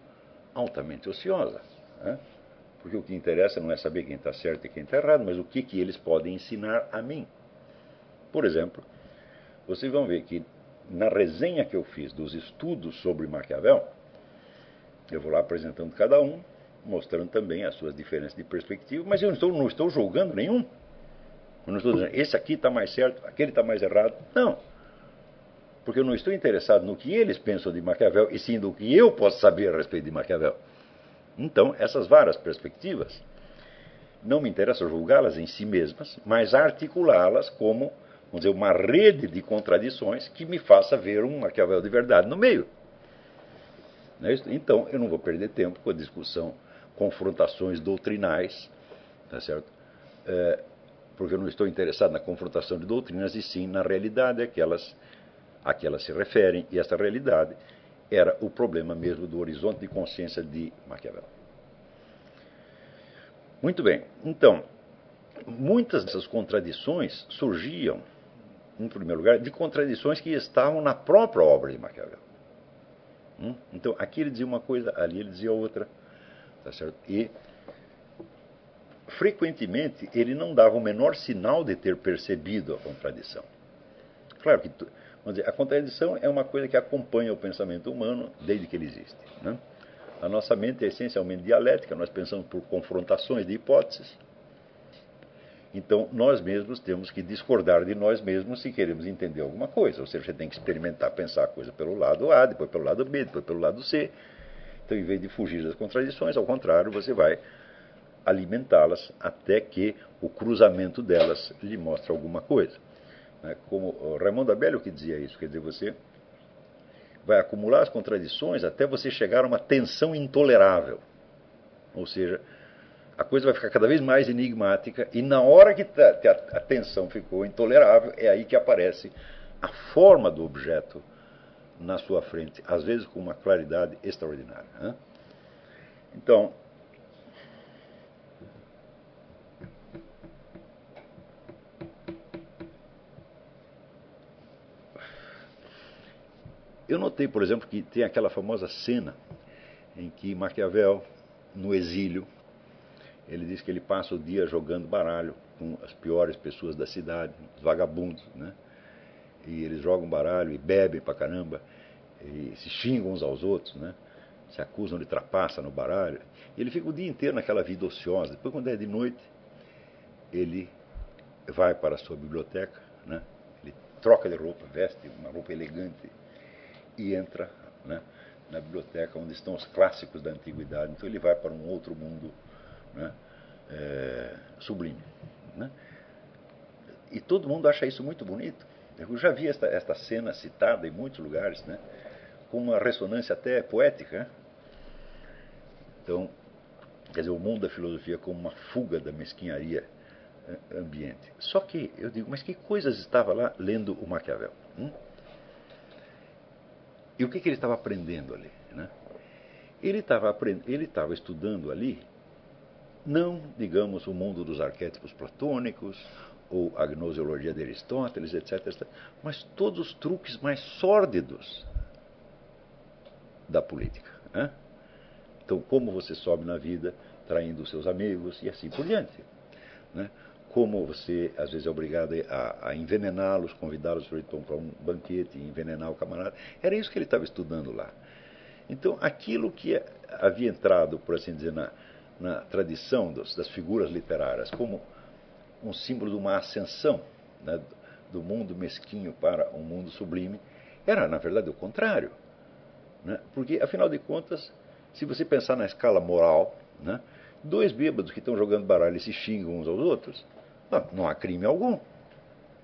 altamente ociosa. Né? Porque o que interessa não é saber quem está certo e quem está errado, mas o que eles podem ensinar a mim. Por exemplo, vocês vão ver que na resenha que eu fiz dos estudos sobre Maquiavel, eu vou lá apresentando cada um, mostrando também as suas diferenças de perspectiva, mas eu não estou julgando nenhum. Eu não estou dizendo, esse aqui está mais certo, aquele está mais errado. Não. Porque eu não estou interessado no que eles pensam de Maquiavel, e sim do que eu posso saber a respeito de Maquiavel. Então, essas várias perspectivas, não me interessa julgá-las em si mesmas, mas articulá-las como, vamos dizer, uma rede de contradições que me faça ver um Maquiavel de verdade no meio. Não é isso? Então, eu não vou perder tempo com a discussão, confrontações doutrinais, tá certo? Porque eu não estou interessado na confrontação de doutrinas, e sim na realidade a que elas se referem, e essa realidade era o problema mesmo do horizonte de consciência de Maquiavel. Muito bem, então, muitas dessas contradições surgiam, em primeiro lugar, de contradições que estavam na própria obra de Maquiavel. Então, aqui ele dizia uma coisa, ali ele dizia outra, tá certo? E, frequentemente, ele não dava o menor sinal de ter percebido a contradição. Claro que, vamos dizer, a contradição é uma coisa que acompanha o pensamento humano desde que ele existe. Né? A nossa mente é essencialmente dialética, nós pensamos por confrontações de hipóteses. Então, nós mesmos temos que discordar de nós mesmos se queremos entender alguma coisa. Ou seja, você tem que experimentar, pensar a coisa pelo lado A, depois pelo lado B, depois pelo lado C. Então, em vez de fugir das contradições, ao contrário, você vai alimentá-las até que o cruzamento delas lhe mostre alguma coisa. Como o Raimundo Abelio que dizia isso, quer dizer, você vai acumular as contradições até você chegar a uma tensão intolerável. Ou seja, a coisa vai ficar cada vez mais enigmática, e na hora que a tensão ficou intolerável, é aí que aparece a forma do objeto na sua frente, às vezes com uma claridade extraordinária. Né? Então, eu notei, por exemplo, que tem aquela famosa cena em que Maquiavel, no exílio, ele diz que ele passa o dia jogando baralho com as piores pessoas da cidade, os vagabundos, né? E eles jogam baralho e bebem pra caramba, e se xingam uns aos outros, né? Se acusam de trapaça no baralho. E ele fica o dia inteiro naquela vida ociosa. Depois, quando é de noite, ele vai para a sua biblioteca, né? Ele troca de roupa, veste uma roupa elegante e entra, né, na biblioteca onde estão os clássicos da antiguidade. Então ele vai para um outro mundo, né, sublime, né? E todo mundo acha isso muito bonito. Eu já vi esta cena citada em muitos lugares, né, com uma ressonância até poética, né? Então, quer dizer, o mundo da filosofia como uma fuga da mesquinharia ambiente. Só que eu digo, mas que coisas estava lá lendo o Maquiavel? E o que ele estava aprendendo ali, né? Ele estava estudando ali, não, digamos, o mundo dos arquétipos platônicos, ou a gnoseologia de Aristóteles, etc., mas todos os truques mais sórdidos da política, né? Então, como você sobe na vida traindo os seus amigos e assim por diante, né? Como você, às vezes, é obrigado a envenená-los, convidá-los para um banquete e envenenar o camarada. Era isso que ele estava estudando lá. Então, aquilo que havia entrado, por assim dizer, na tradição das figuras literárias como um símbolo de uma ascensão, né, do mundo mesquinho para um mundo sublime, era, na verdade, o contrário, né? Porque, afinal de contas, se você pensar na escala moral, né, dois bêbados que estão jogando baralho e se xingam uns aos outros, não há crime algum.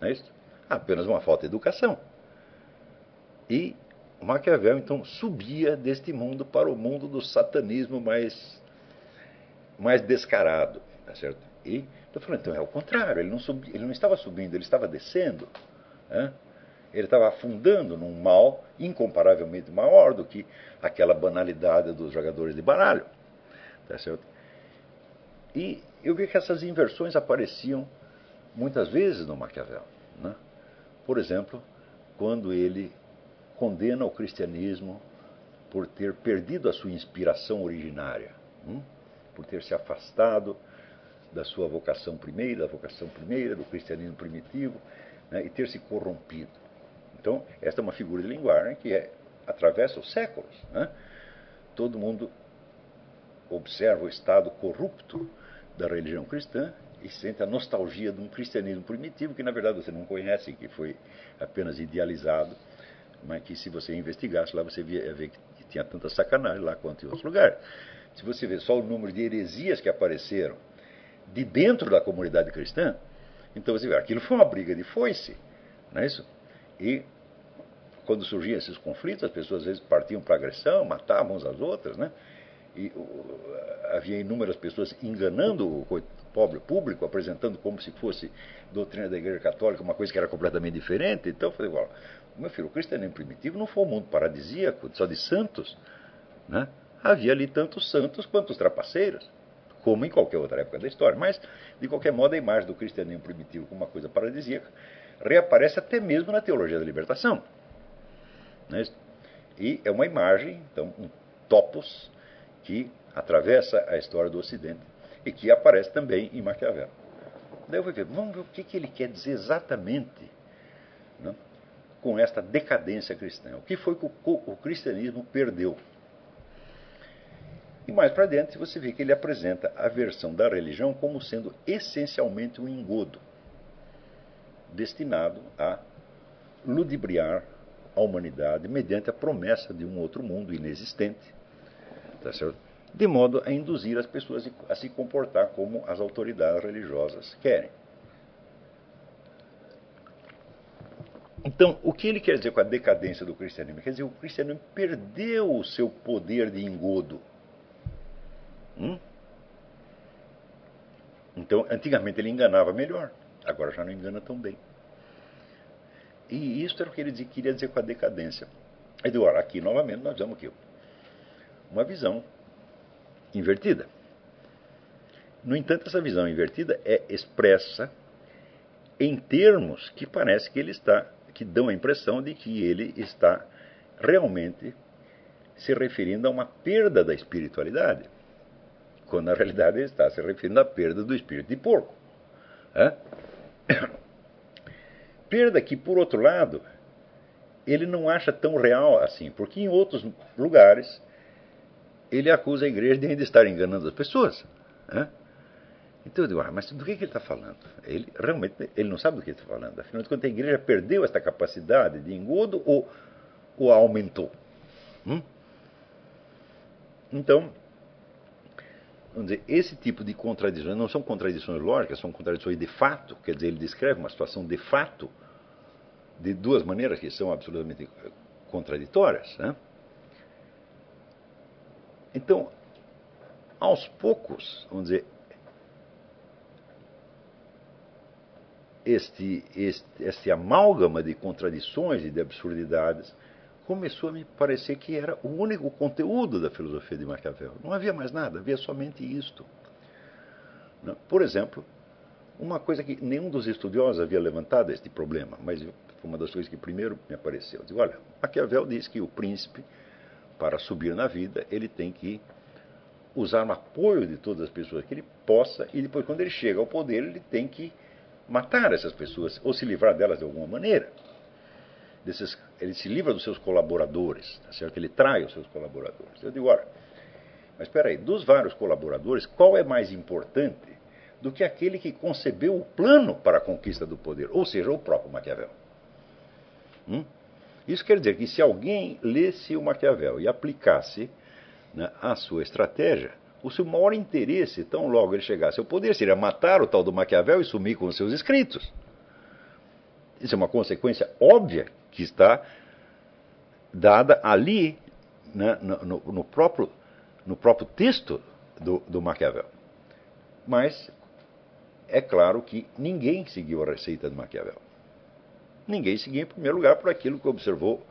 Não é isso? Há apenas uma falta de educação. E Maquiavel, então, subia deste mundo para o mundo do satanismo mais descarado. Tá certo? E estou falando, então é o contrário. Ele não estava subindo, ele estava descendo. Né? Ele estava afundando num mal incomparavelmente maior do que aquela banalidade dos jogadores de baralho. Tá certo? E eu vi que essas inversões apareciam muitas vezes no Maquiavel, né? Por exemplo, quando ele condena o cristianismo por ter perdido a sua inspiração originária, por ter se afastado da sua vocação primeira, do cristianismo primitivo, né, e ter se corrompido. Então, esta é uma figura de linguagem que atravessa os séculos, né? Todo mundo observa o estado corrupto da religião cristã e sente a nostalgia de um cristianismo primitivo que, na verdade, você não conhece, que foi apenas idealizado, mas que, se você investigasse lá, você ia ver que tinha tanta sacanagem lá quanto em outros lugares. Se você vê só o número de heresias que apareceram de dentro da comunidade cristã, então você vê, aquilo foi uma briga de foice, não é isso? E quando surgiam esses conflitos, as pessoas às vezes partiam para agressão, matavam uns às outras, né? E havia inúmeras pessoas enganando o pobre público, apresentando como se fosse doutrina da Igreja Católica, uma coisa que era completamente diferente. Então eu falei, meu filho, o cristianismo primitivo não foi um mundo paradisíaco, só de santos, né? Havia ali tantos santos quanto os trapaceiros, como em qualquer outra época da história. Mas, de qualquer modo, a imagem do cristianismo primitivo como uma coisa paradisíaca reaparece até mesmo na teologia da libertação, né? E é uma imagem, então, um topos que atravessa a história do Ocidente e que aparece também em Maquiavel. Daí eu vou ver, vamos ver o que ele quer dizer exatamente, né, com esta decadência cristã. O que foi que o cristianismo perdeu? E mais para dentro você vê que ele apresenta a versão da religião como sendo essencialmente um engodo, destinado a ludibriar a humanidade mediante a promessa de um outro mundo inexistente, tá certo? De modo a induzir as pessoas a se comportar como as autoridades religiosas querem. Então, o que ele quer dizer com a decadência do cristianismo? Quer dizer, o cristianismo perdeu o seu poder de engodo. Então, antigamente ele enganava melhor, agora já não engana tão bem. E isso era o que ele queria dizer com a decadência. Agora, aqui novamente nós vemos aqui uma visão invertida. No entanto, essa visão invertida é expressa em termos que parece que dão a impressão de que ele está realmente se referindo a uma perda da espiritualidade, quando na realidade ele está se referindo à perda do espírito de porco, É? Perda que, por outro lado, ele não acha tão real assim, porque em outros lugares ele acusa a igreja de ainda estar enganando as pessoas. É? Então eu digo, mas do que ele está falando? Ele realmente ele não sabe do que ele está falando. Afinal de contas, a igreja perdeu esta capacidade de engodo ou aumentou? Então, vamos dizer, esse tipo de contradições não são contradições lógicas, são contradições de fato. Quer dizer, ele descreve uma situação de fato de duas maneiras que são absolutamente contraditórias. Né? Então, aos poucos, vamos dizer, este amálgama de contradições e de absurdidades começou a me parecer que era o único conteúdo da filosofia de Maquiavel. Não havia mais nada, havia somente isto. Por exemplo, uma coisa que nenhum dos estudiosos havia levantado este problema, mas foi uma das coisas que primeiro me apareceu. Eu digo, olha, Maquiavel diz que o príncipe, para subir na vida, ele tem que usar o apoio de todas as pessoas que ele possa, e depois, quando ele chega ao poder, ele tem que matar essas pessoas, ou se livrar delas de alguma maneira. Ele se livra dos seus colaboradores, tá certo? Ele trai os seus colaboradores. Eu digo, olha, mas espera aí, dos vários colaboradores, qual é mais importante do que aquele que concebeu o plano para a conquista do poder, ou seja, o próprio Maquiavel? Isso quer dizer que se alguém lesse o Maquiavel e aplicasse, né, a sua estratégia, o seu maior interesse, tão logo ele chegasse ao poder, seria matar o tal do Maquiavel e sumir com os seus escritos. Isso é uma consequência óbvia que está dada ali, né, no próprio texto do Maquiavel. Mas é claro que ninguém seguiu a receita de Maquiavel. Ninguém seguiu, em primeiro lugar, por aquilo que observou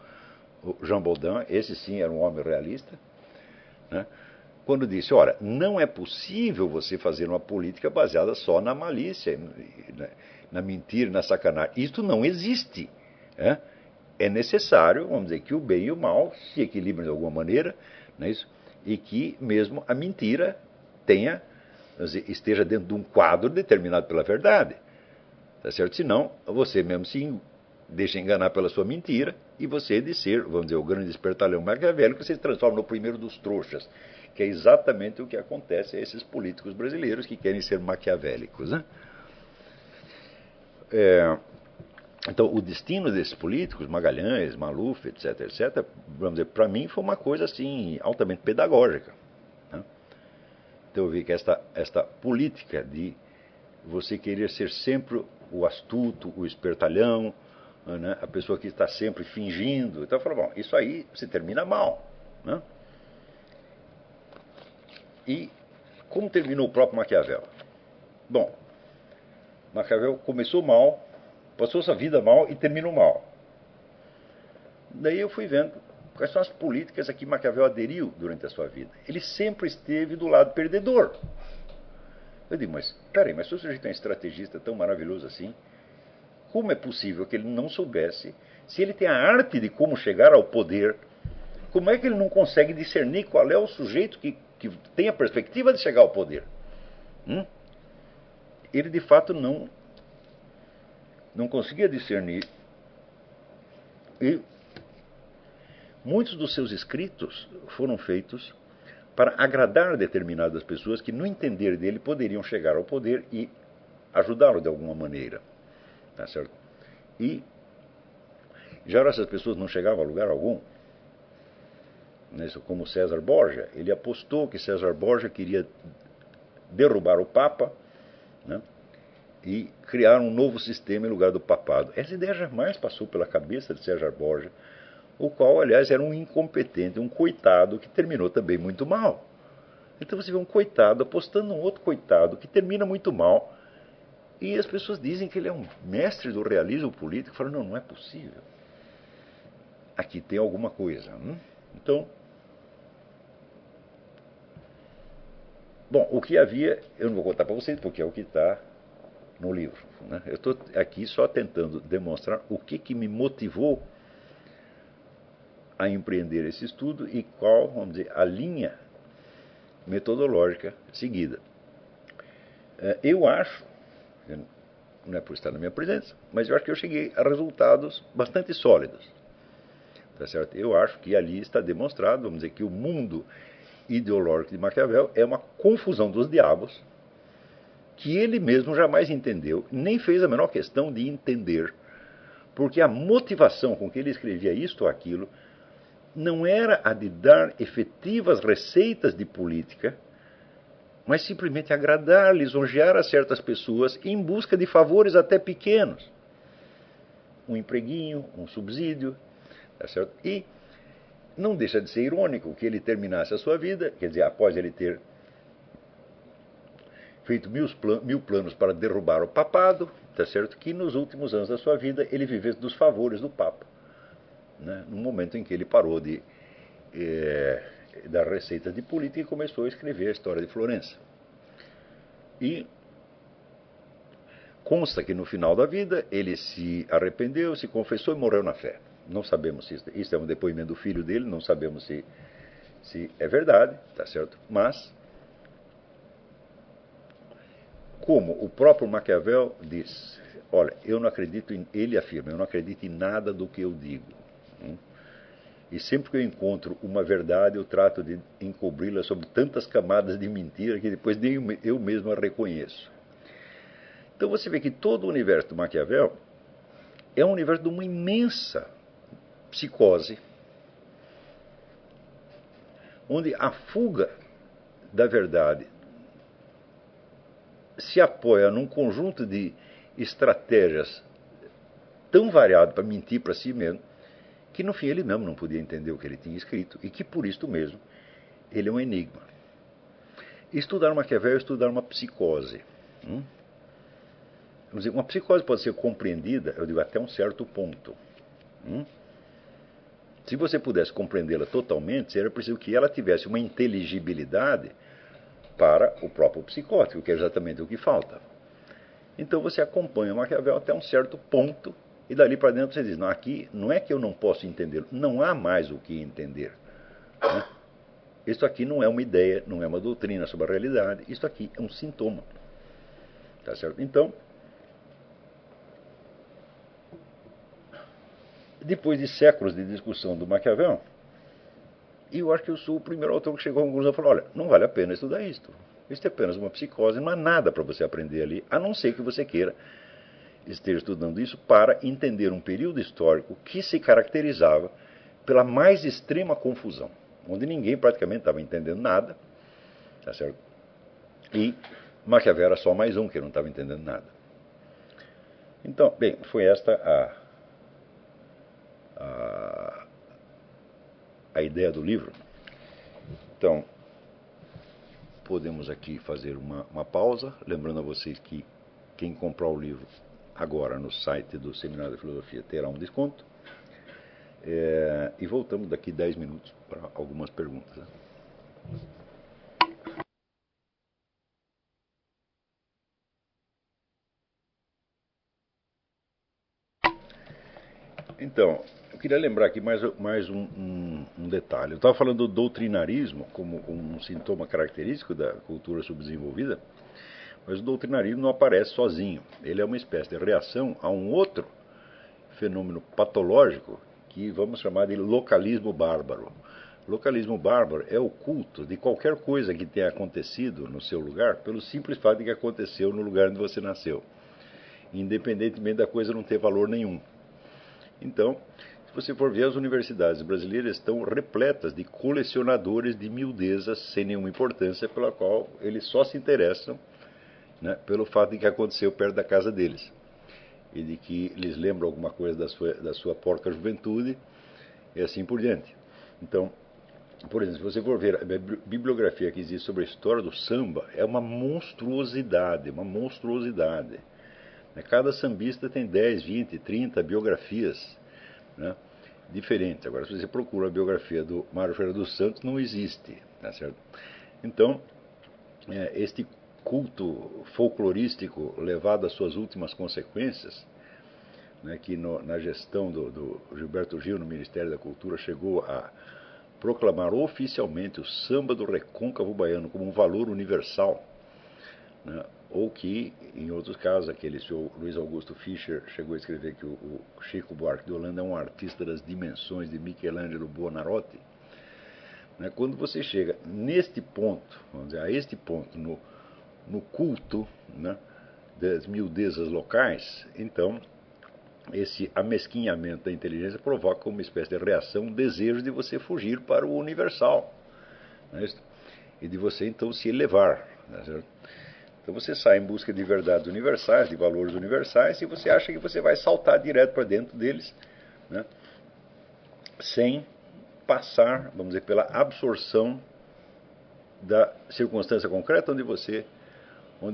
o Jean Baudin. Esse sim era um homem realista, né, quando disse, ora, não é possível você fazer uma política baseada só na malícia, na mentira, na sacanagem. Isto não existe. É necessário, vamos dizer, que o bem e o mal se equilibrem de alguma maneira, não é isso? E que mesmo a mentira esteja dentro de um quadro determinado pela verdade. Tá certo? Senão, você mesmo se deixa enganar pela sua mentira e você, de ser, vamos dizer, o grande espertalhão maquiavélico, você se transforma no primeiro dos trouxas, que é exatamente o que acontece a esses políticos brasileiros que querem ser maquiavélicos. Né? Então, o destino desses políticos, Magalhães, Maluf, etc., etc., vamos dizer, para mim foi uma coisa assim altamente pedagógica. Né? Então, eu vi que esta política de você querer ser sempre o astuto, o espertalhão, né? A pessoa que está sempre fingindo. Então, eu falo, bom, isso aí se termina mal. Né? E como terminou o próprio Maquiavel? Bom, Maquiavel começou mal, passou sua vida mal e terminou mal. Daí eu fui vendo quais são as políticas a que Maquiavel aderiu durante a sua vida. Ele sempre esteve do lado perdedor. Eu digo, mas peraí, mas se o sujeito é um estrategista tão maravilhoso assim, como é possível que ele não soubesse, se ele tem a arte de como chegar ao poder, como é que ele não consegue discernir qual é o sujeito que tem a perspectiva de chegar ao poder? Ele de fato não conseguia discernir. E muitos dos seus escritos foram feitos para agradar determinadas pessoas que, no entender dele, poderiam chegar ao poder e ajudá-lo de alguma maneira. Tá certo? E, já essas pessoas não chegavam a lugar algum, como César Borgia, ele apostou que César Borgia queria derrubar o Papa, né, e criar um novo sistema em lugar do papado. Essa ideia jamais passou pela cabeça de César Borgia, o qual, aliás, era um incompetente, um coitado que terminou também muito mal. Então você vê um coitado apostando num outro coitado que termina muito mal, e as pessoas dizem que ele é um mestre do realismo político. Falam, não, não é possível. Aqui tem alguma coisa. Então, bom, o que havia, eu não vou contar para vocês, porque é o que está no livro. Né? Eu estou aqui só tentando demonstrar o que me motivou a empreender esse estudo e qual, vamos dizer, a linha metodológica seguida. Eu acho, não é por estar na minha presença, mas eu acho que eu cheguei a resultados bastante sólidos. Tá certo? Eu acho que ali está demonstrado, vamos dizer, que o mundo ideológico de Maquiavel é uma confusão dos diabos que ele mesmo jamais entendeu, nem fez a menor questão de entender, porque a motivação com que ele escrevia isto ou aquilo não era a de dar efetivas receitas de política, mas simplesmente agradar, lisonjear a certas pessoas em busca de favores até pequenos. Um empreguinho, um subsídio, tá certo? E não deixa de ser irônico que ele terminasse a sua vida, quer dizer, após ele ter feito mil planos para derrubar o papado, tá certo? Que nos últimos anos da sua vida ele vivesse dos favores do Papa, né? No momento em que ele parou de dar receitas de política e começou a escrever a história de Florença. E consta que no final da vida ele se arrependeu, se confessou e morreu na fé. Não sabemos se isso é um depoimento do filho dele, não sabemos se é verdade, tá certo? Mas, como o próprio Maquiavel diz, olha, eu não acredito ele afirma, eu não acredito em nada do que eu digo. E sempre que eu encontro uma verdade, eu trato de encobri-la sob tantas camadas de mentira que depois nem eu mesmo a reconheço. Então você vê que todo o universo do Maquiavel é um universo de uma imensa psicose, onde a fuga da verdade se apoia num conjunto de estratégias tão variado para mentir para si mesmo, que no fim ele mesmo não podia entender o que ele tinha escrito e que por isto mesmo ele é um enigma. Estudar Maquiavel é estudar uma psicose. Vamos dizer, uma psicose pode ser compreendida, eu digo, até um certo ponto. Se você pudesse compreendê-la totalmente, seria preciso que ela tivesse uma inteligibilidade para o próprio psicótico, que é exatamente o que falta. Então você acompanha o Maquiavel até um certo ponto e dali para dentro você diz, não, aqui não é que eu não posso entendê-lo, não há mais o que entender. Né? Isso aqui não é uma ideia, não é uma doutrina sobre a realidade, isso aqui é um sintoma. Tá certo? Então, depois de séculos de discussão do Maquiavel, eu acho que eu sou o primeiro autor que chegou à conclusão e falou, olha, não vale a pena estudar isto. Isto é apenas uma psicose, não há nada para você aprender ali, a não ser que você queira esteja estudando isso para entender um período histórico que se caracterizava pela mais extrema confusão, onde ninguém praticamente estava entendendo nada, tá certo? E Maquiavel era só mais um que não estava entendendo nada. Então, bem, foi esta a ideia do livro. Então, podemos aqui fazer uma pausa, lembrando a vocês que quem comprar o livro agora no site do Seminário de Filosofia terá um desconto. E voltamos daqui 10 minutos para algumas perguntas. Né? Então, eu queria lembrar aqui mais um detalhe. Eu estava falando do doutrinarismo como um sintoma característico da cultura subdesenvolvida, mas o doutrinarismo não aparece sozinho. Ele é uma espécie de reação a um outro fenômeno patológico que vamos chamar de localismo bárbaro. Localismo bárbaro é o culto de qualquer coisa que tenha acontecido no seu lugar pelo simples fato de que aconteceu no lugar onde você nasceu, independentemente da coisa não ter valor nenhum. Então, se você for ver, as universidades brasileiras estão repletas de colecionadores de miudezas sem nenhuma importância, pela qual eles só se interessam, né, pelo fato de que aconteceu perto da casa deles e de que lhes lembra alguma coisa da sua porca juventude e assim por diante. Então, por exemplo, se você for ver a bibliografia que existe sobre a história do samba, é uma monstruosidade, uma monstruosidade. Cada sambista tem 10, 20, 30 biografias, né, diferentes. Agora, se você procura a biografia do Mário Ferreira dos Santos, não existe. Tá certo? Então, este culto folclorístico levado às suas últimas consequências, né, que na gestão do Gilberto Gil no Ministério da Cultura chegou a proclamar oficialmente o samba do recôncavo baiano como um valor universal, né, ou que, em outros casos, aquele senhor Luiz Augusto Fischer chegou a escrever que o Chico Buarque de Holanda é um artista das dimensões de Michelangelo Buonarroti. Né? Quando você chega neste ponto, vamos dizer, a este ponto, no culto, né, das miudezas locais, então esse amesquinhamento da inteligência provoca uma espécie de reação, um desejo de você fugir para o universal, né, e de você então se elevar. Né, então você sai em busca de verdades universais, de valores universais, e você acha que você vai saltar direto para dentro deles, né, sem passar, vamos dizer, pela absorção da circunstância concreta onde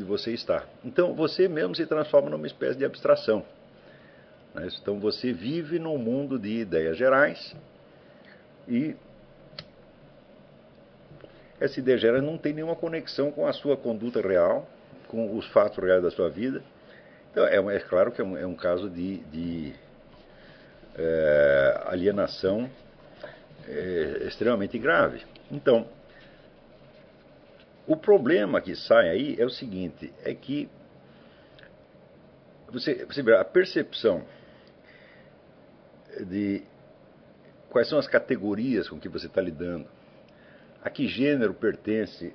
você está. Então você mesmo se transforma numa espécie de abstração. Né? Então você vive num mundo de ideias gerais e essa ideia geral não tem nenhuma conexão com a sua conduta real, com os fatos reais da sua vida. Então é claro que é um caso de alienação extremamente grave. Então, o problema que sai aí é o seguinte, é que você vê, a percepção de quais são as categorias com que você está lidando, a que gênero pertence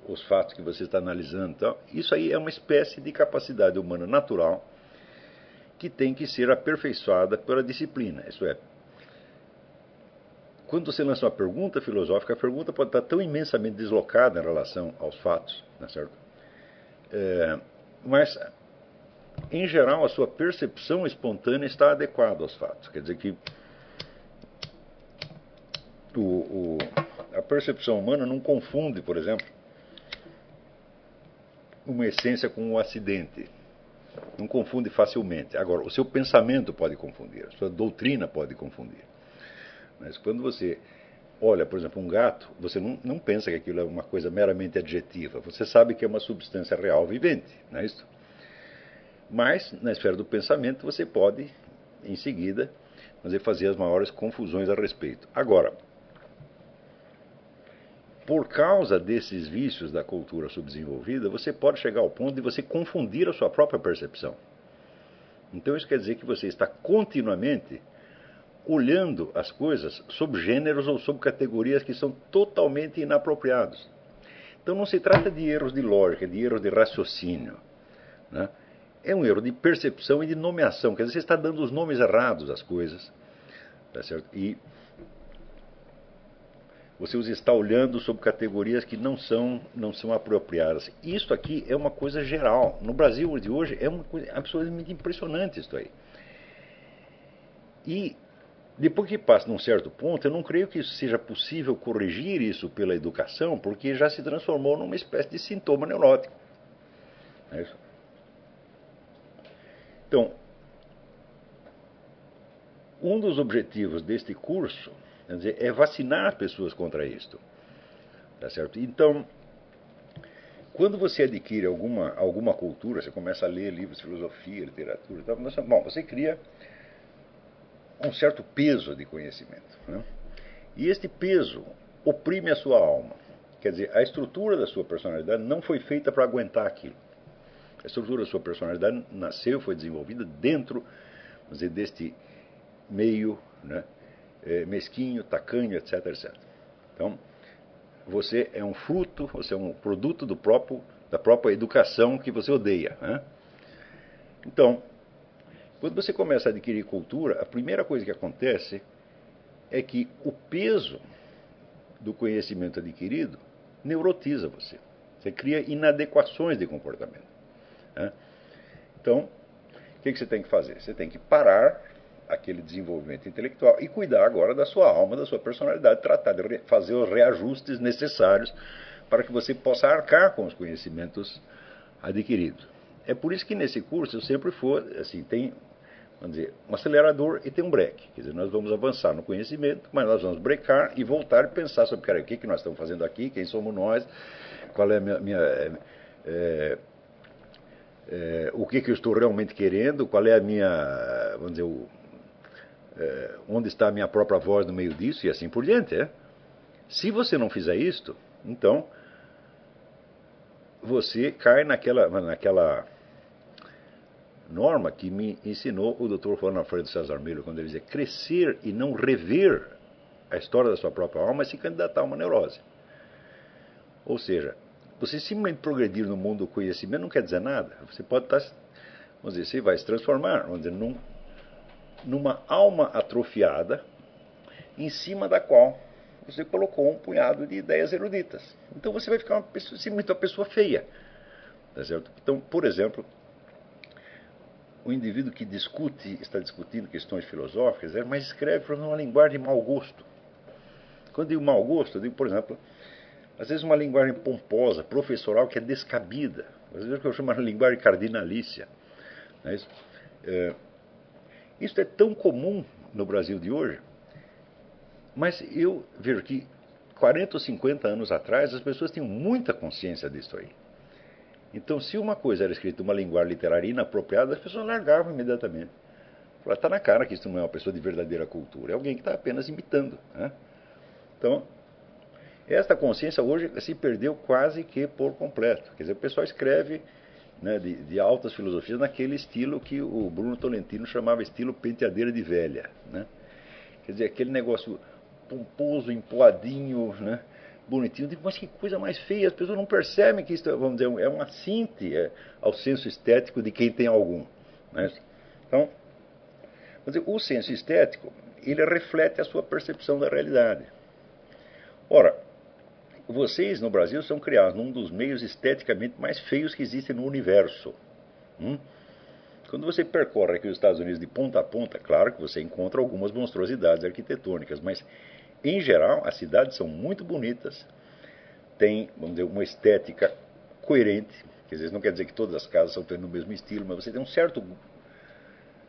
os fatos que você está analisando, então, isso aí é uma espécie de capacidade humana natural que tem que ser aperfeiçoada pela disciplina. Isso é, quando você lança uma pergunta filosófica, a pergunta pode estar tão imensamente deslocada em relação aos fatos, não é certo? Mas, em geral, a sua percepção espontânea está adequada aos fatos. Quer dizer que a percepção humana não confunde, por exemplo, uma essência com um acidente. Não confunde facilmente. Agora, o seu pensamento pode confundir, a sua doutrina pode confundir. Mas quando você olha, por exemplo, um gato, você não pensa que aquilo é uma coisa meramente adjetiva. Você sabe que é uma substância real vivente, não é isso? Mas, na esfera do pensamento, você pode, em seguida, fazer as maiores confusões a respeito. Agora, por causa desses vícios da cultura subdesenvolvida, você pode chegar ao ponto de você confundir a sua própria percepção. Então isso quer dizer que você está continuamente olhando as coisas sob gêneros ou sob categorias que são totalmente inapropriados. Então não se trata de erros de lógica, de erros de raciocínio, né? É um erro de percepção e de nomeação. Quer dizer, você está dando os nomes errados às coisas, tá certo? E você os está olhando sob categorias que não são apropriadas. Isso aqui é uma coisa geral. No Brasil de hoje é uma coisa absolutamente impressionante isso aí. E depois que passa num certo ponto, eu não creio que seja possível corrigir isso pela educação, porque já se transformou numa espécie de sintoma neurótico. É isso? Então, um dos objetivos deste curso, quer dizer, é vacinar as pessoas contra isto. Tá certo? Então, quando você adquire alguma cultura, você começa a ler livros de filosofia, literatura, bom, você cria um certo peso de conhecimento, né? E este peso oprime a sua alma. Quer dizer, a estrutura da sua personalidade não foi feita para aguentar aquilo. A estrutura da sua personalidade nasceu, foi desenvolvida dentro, vamos dizer, deste meio, né, mesquinho, tacanho, etc, etc. Então, você é um fruto, você é um produto da própria educação que você odeia, né? Então, quando você começa a adquirir cultura, a primeira coisa que acontece é que o peso do conhecimento adquirido neurotiza você. Você cria inadequações de comportamento, né? Então, o que você tem que fazer? Você tem que parar aquele desenvolvimento intelectual e cuidar agora da sua alma, da sua personalidade, tratar de fazer os reajustes necessários para que você possa arcar com os conhecimentos adquiridos. É por isso que nesse curso eu sempre assim, tem, vamos dizer, um acelerador e tem um breque. Quer dizer, nós vamos avançar no conhecimento, mas nós vamos brecar e voltar e pensar sobre, cara, o que nós estamos fazendo aqui, quem somos nós, qual é a o que eu estou realmente querendo, qual é a minha, vamos dizer, onde está a minha própria voz no meio disso e assim por diante. Se você não fizer isto, então você cai naquela norma que me ensinou o Dr. Juan Alfredo César Melo, quando ele dizia crescer e não rever a história da sua própria alma é se candidatar a uma neurose. Ou seja, você simplesmente progredir no mundo do conhecimento não quer dizer nada. Você pode estar, vamos dizer, você vai se transformar, vamos dizer, numa alma atrofiada em cima da qual você colocou um punhado de ideias eruditas. Então você vai ficar simplesmente uma pessoa feia. Tá certo? Então, por exemplo, o indivíduo que está discutindo questões filosóficas, mas escreve numa linguagem de mau gosto. Quando eu digo mau gosto, eu digo, por exemplo, às vezes uma linguagem pomposa, professoral, que é descabida. Às vezes o que eu chamo de linguagem cardinalícia. Isso é tão comum no Brasil de hoje, mas eu vejo que 40 ou 50 anos atrás as pessoas tinham muita consciência disso aí. Então, se uma coisa era escrita em uma linguagem literária inapropriada, as pessoas largavam imediatamente. Está na cara que isso não é uma pessoa de verdadeira cultura, é alguém que está apenas imitando. Né? Então, esta consciência hoje se perdeu quase que por completo. Quer dizer, o pessoal escreve, né, de altas filosofias naquele estilo que o Bruno Tolentino chamava estilo penteadeira de velha. Né? Quer dizer, aquele negócio pomposo, empoadinho, né? Bonitinho. Eu digo, mas que coisa mais feia, as pessoas não percebem que isso, vamos dizer, é uma assinte ao senso estético de quem tem algum. Né? Então, vamos dizer, o senso estético, ele reflete a sua percepção da realidade. Ora, vocês no Brasil são criados num dos meios esteticamente mais feios que existem no universo. Quando você percorre aqui os Estados Unidos de ponta a ponta, claro que você encontra algumas monstruosidades arquitetônicas, mas em geral as cidades são muito bonitas, têm, vamos dizer, uma estética coerente, quer dizer, não quer dizer que todas as casas são feitas no mesmo estilo, mas você tem um certo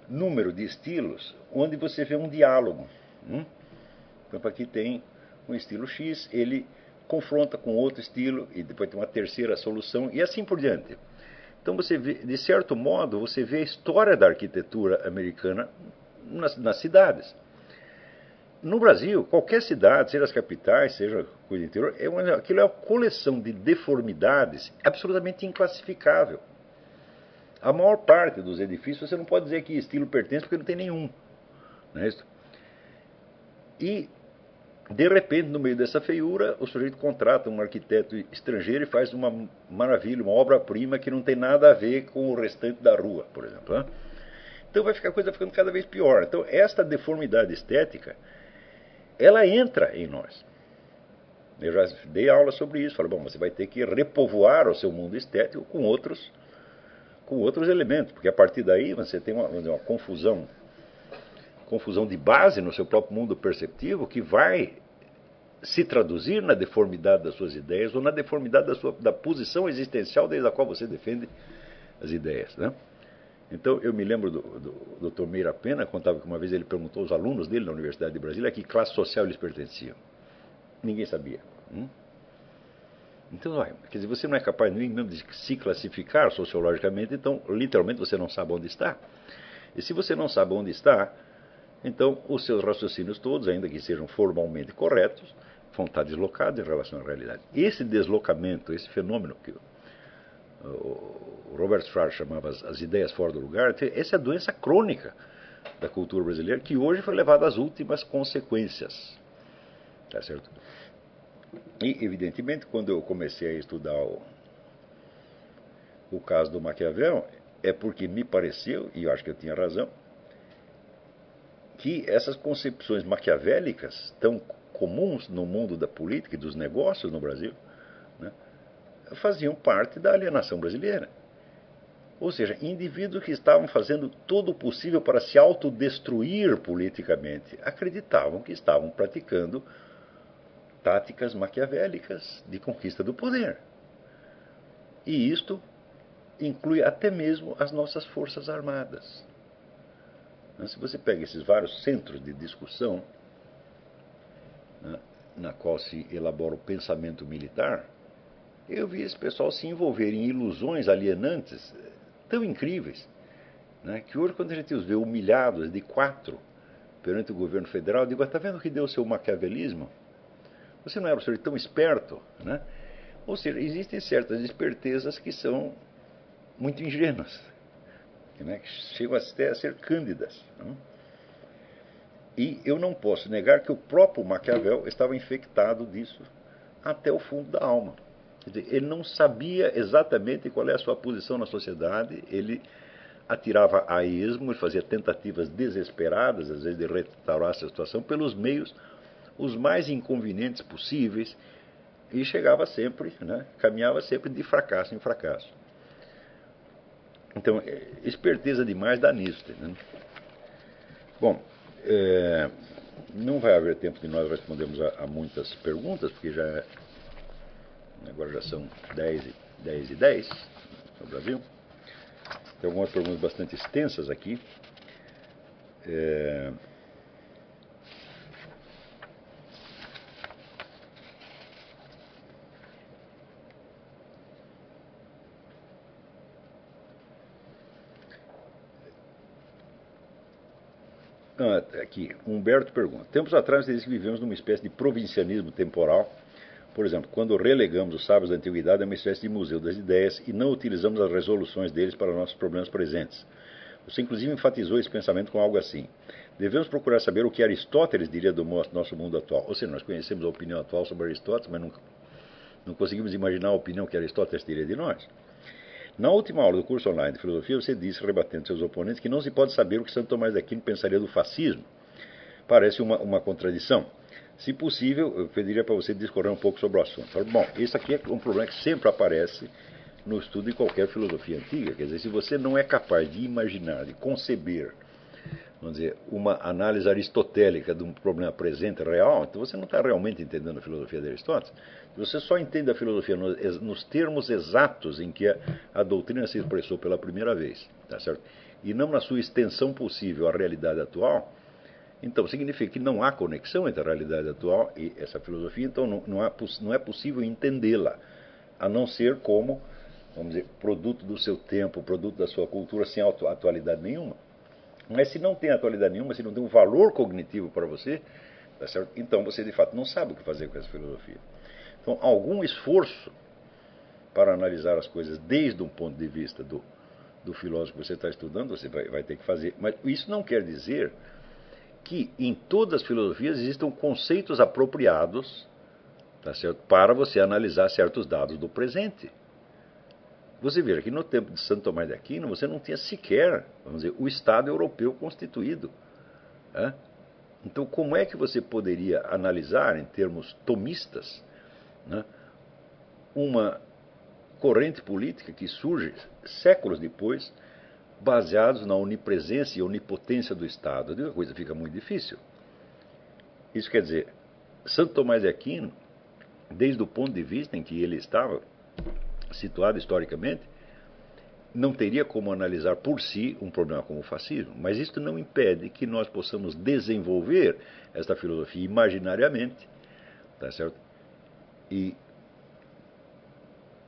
número de estilos onde você vê um diálogo. Então aqui tem um estilo X, ele confronta com outro estilo e depois tem uma terceira solução e assim por diante. Então você vê, de certo modo, você vê a história da arquitetura americana nas cidades. No Brasil, qualquer cidade, seja as capitais, seja coisa do interior, aquilo é uma coleção de deformidades absolutamente inclassificável. A maior parte dos edifícios você não pode dizer que estilo pertence porque não tem nenhum. Não é isso? E, de repente, no meio dessa feiura, o sujeito contrata um arquiteto estrangeiro e faz uma maravilha, uma obra-prima que não tem nada a ver com o restante da rua, por exemplo. Né? Então a coisa ficando cada vez pior. Então esta deformidade estética, ela entra em nós. Eu já dei aula sobre isso. Falei, bom, você vai ter que repovoar o seu mundo estético com outros elementos, porque a partir daí você tem uma confusão de base no seu próprio mundo perceptivo que vai se traduzir na deformidade das suas ideias ou na deformidade da posição existencial desde a qual você defende as ideias. Né? Então, eu me lembro do Dr. Meira Pena, contava que uma vez ele perguntou aos alunos dele na Universidade de Brasília a que classe social eles pertenciam. Ninguém sabia. Então, quer dizer, você não é capaz nem mesmo de se classificar sociologicamente, então, literalmente, você não sabe onde está. E se você não sabe onde está, então, os seus raciocínios todos, ainda que sejam formalmente corretos, vão estar deslocados em relação à realidade. Esse deslocamento, esse fenômeno que o Robert Frart chamava as ideias fora do lugar, essa é a doença crônica da cultura brasileira, que hoje foi levada às últimas consequências. Tá certo? E, evidentemente, quando eu comecei a estudar o caso do Maquiavel, é porque me pareceu, e eu acho que eu tinha razão, que essas concepções maquiavélicas, tão comuns no mundo da política e dos negócios no Brasil, né, faziam parte da alienação brasileira. Ou seja, indivíduos que estavam fazendo todo o possível para se autodestruir politicamente, acreditavam que estavam praticando táticas maquiavélicas de conquista do poder. E isto inclui até mesmo as nossas forças armadas. Se você pega esses vários centros de discussão, né, na qual se elabora o pensamento militar, eu vi esse pessoal se envolver em ilusões alienantes tão incríveis, né, que hoje, quando a gente os vê humilhados de 4 perante o governo federal, eu digo, está vendo que deu o seu maquiavelismo? Você não era um senhor tão esperto, né? Ou seja, existem certas espertezas que são muito ingênuas, né, que chegam até a ser cândidas. Não? E eu não posso negar que o próprio Maquiavel estava infectado disso até o fundo da alma. Quer dizer, ele não sabia exatamente qual é a sua posição na sociedade, ele atirava a esmo, ele fazia tentativas desesperadas, às vezes, de restaurar a situação pelos meios os mais inconvenientes possíveis, e chegava sempre, né, caminhava sempre de fracasso em fracasso. Então, esperteza demais dá nisso. Né? Bom, não vai haver tempo de nós respondermos a muitas perguntas, porque agora já são 10h10 no Brasil. Tem algumas perguntas bastante extensas aqui. Aqui, Humberto pergunta. Tempos atrás você disse que vivemos numa espécie de provincianismo temporal. Por exemplo, quando relegamos os sábios da antiguidade a uma espécie de museu das ideias e não utilizamos as resoluções deles para nossos problemas presentes. Você inclusive enfatizou esse pensamento com algo assim. Devemos procurar saber o que Aristóteles diria do nosso mundo atual. Ou seja, nós conhecemos a opinião atual sobre Aristóteles, mas não conseguimos imaginar a opinião que Aristóteles teria de nós. Na última aula do curso online de filosofia, você disse, rebatendo seus oponentes, que não se pode saber o que Santo Tomás de Aquino pensaria do fascismo. Parece uma contradição. Se possível, eu pediria para você discorrer um pouco sobre o assunto. Bom, esse aqui é um problema que sempre aparece no estudo de qualquer filosofia antiga. Quer dizer, se você não é capaz de imaginar, de conceber, vamos dizer, uma análise aristotélica de um problema presente, real, então você não está realmente entendendo a filosofia de Aristóteles. Se você só entende a filosofia nos termos exatos em que a doutrina se expressou pela primeira vez, tá certo? E não na sua extensão possível à realidade atual, então significa que não há conexão entre a realidade atual e essa filosofia, então não é possível entendê-la, a não ser como, vamos dizer, produto do seu tempo, produto da sua cultura, sem atualidade nenhuma. Mas se não tem atualidade nenhuma, se não tem um valor cognitivo para você, tá certo? Então você de fato não sabe o que fazer com essa filosofia. Então, algum esforço para analisar as coisas desde um ponto de vista do filósofo que você está estudando, você vai ter que fazer. Mas isso não quer dizer que em todas as filosofias existam conceitos apropriados, tá certo, para você analisar certos dados do presente. Você veja que no tempo de Santo Tomás de Aquino você não tinha sequer, vamos dizer, o Estado europeu constituído. Né? Então, como é que você poderia analisar, em termos tomistas, né, uma corrente política que surge séculos depois, baseados na onipresença e onipotência do Estado? A coisa fica muito difícil. Isso quer dizer, Santo Tomás de Aquino, desde o ponto de vista em que ele estava situado historicamente, não teria como analisar por si um problema como o fascismo. Mas isso não impede que nós possamos desenvolver esta filosofia imaginariamente, tá certo? E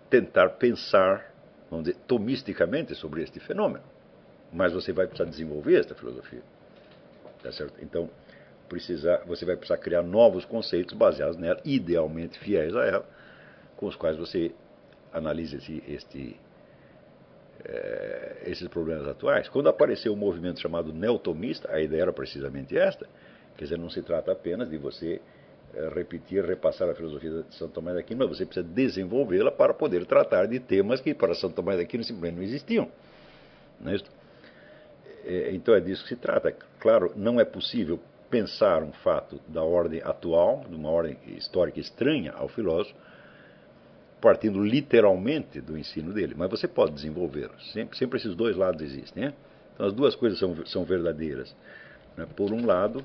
tentar pensar, vamos dizer, tomisticamente sobre este fenômeno. Mas você vai precisar desenvolver esta filosofia, tá certo? Então, você vai precisar criar novos conceitos baseados nela, idealmente fiéis a ela, com os quais você analisa esses problemas atuais. Quando apareceu um movimento chamado neotomista, a ideia era precisamente esta. Quer dizer, não se trata apenas de você repetir, repassar a filosofia de Santo Tomás de Aquino, mas você precisa desenvolvê-la para poder tratar de temas que para Santo Tomás de Aquino simplesmente não existiam. Não é isso? Então é disso que se trata. Claro, não é possível pensar um fato da ordem atual, de uma ordem histórica estranha ao filósofo, partindo literalmente do ensino dele, mas você pode desenvolvê-lo. Sempre esses dois lados existem. Né? Então as duas coisas são verdadeiras. Né? Por um lado,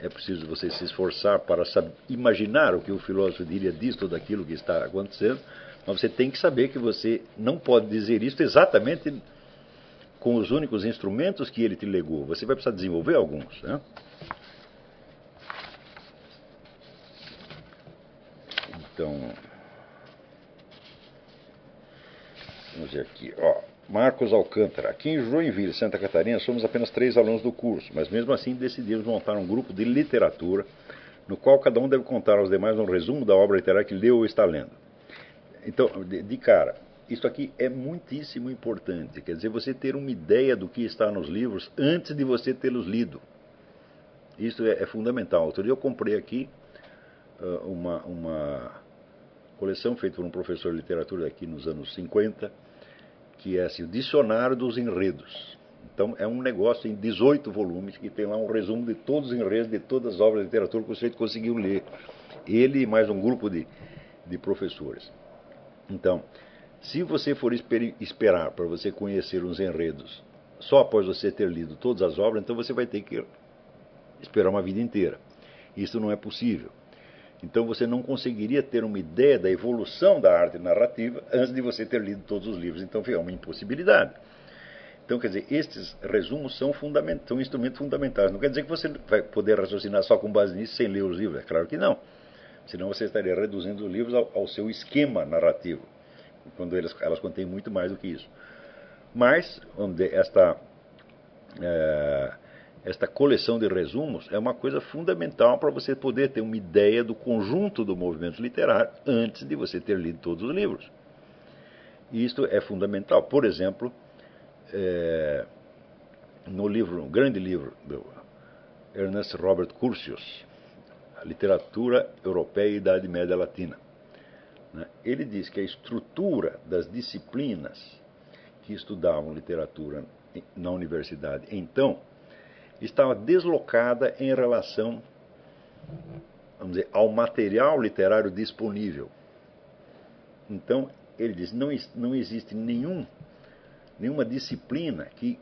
é preciso você se esforçar para imaginar o que o filósofo diria disso ou daquilo que está acontecendo, mas você tem que saber que você não pode dizer isso exatamente com os únicos instrumentos que ele te legou. Você vai precisar desenvolver alguns. Né? Então, vamos ver aqui. Marcos Alcântara. Aqui em Joinville, Santa Catarina, somos apenas 3 alunos do curso, mas mesmo assim decidimos montar um grupo de literatura, no qual cada um deve contar aos demais um resumo da obra literária que leu ou está lendo. Então, de cara, isso aqui é muitíssimo importante. Quer dizer, você ter uma ideia do que está nos livros antes de você tê-los lido. Isso é fundamental. Outro dia eu comprei aqui uma coleção feita por um professor de literatura aqui nos anos 50, que é assim, o Dicionário dos Enredos. Então é um negócio em 18 volumes que tem lá um resumo de todos os enredos de todas as obras de literatura que o sujeito conseguiu ler. Ele e mais um grupo de professores. Então, se você for esperar para você conhecer os enredos só após você ter lido todas as obras, então você vai ter que esperar uma vida inteira. Isso não é possível. Então você não conseguiria ter uma ideia da evolução da arte narrativa antes de você ter lido todos os livros. Então é uma impossibilidade. Então, quer dizer, estes resumos são instrumentos fundamentais. Não quer dizer que você vai poder raciocinar só com base nisso sem ler os livros. É claro que não. Senão você estaria reduzindo os livros ao seu esquema narrativo, quando elas contêm muito mais do que isso. Mas, vamos dizer, esta coleção de resumos é uma coisa fundamental para você poder ter uma ideia do conjunto do movimento literário antes de você ter lido todos os livros. E isto é fundamental. Por exemplo, no grande livro do Ernest Robert Curtius, A Literatura Europeia e Idade Média Latina, ele diz que a estrutura das disciplinas que estudavam literatura na universidade então estava deslocada em relação, vamos dizer, ao material literário disponível. Então, ele diz, não existe nenhuma disciplina que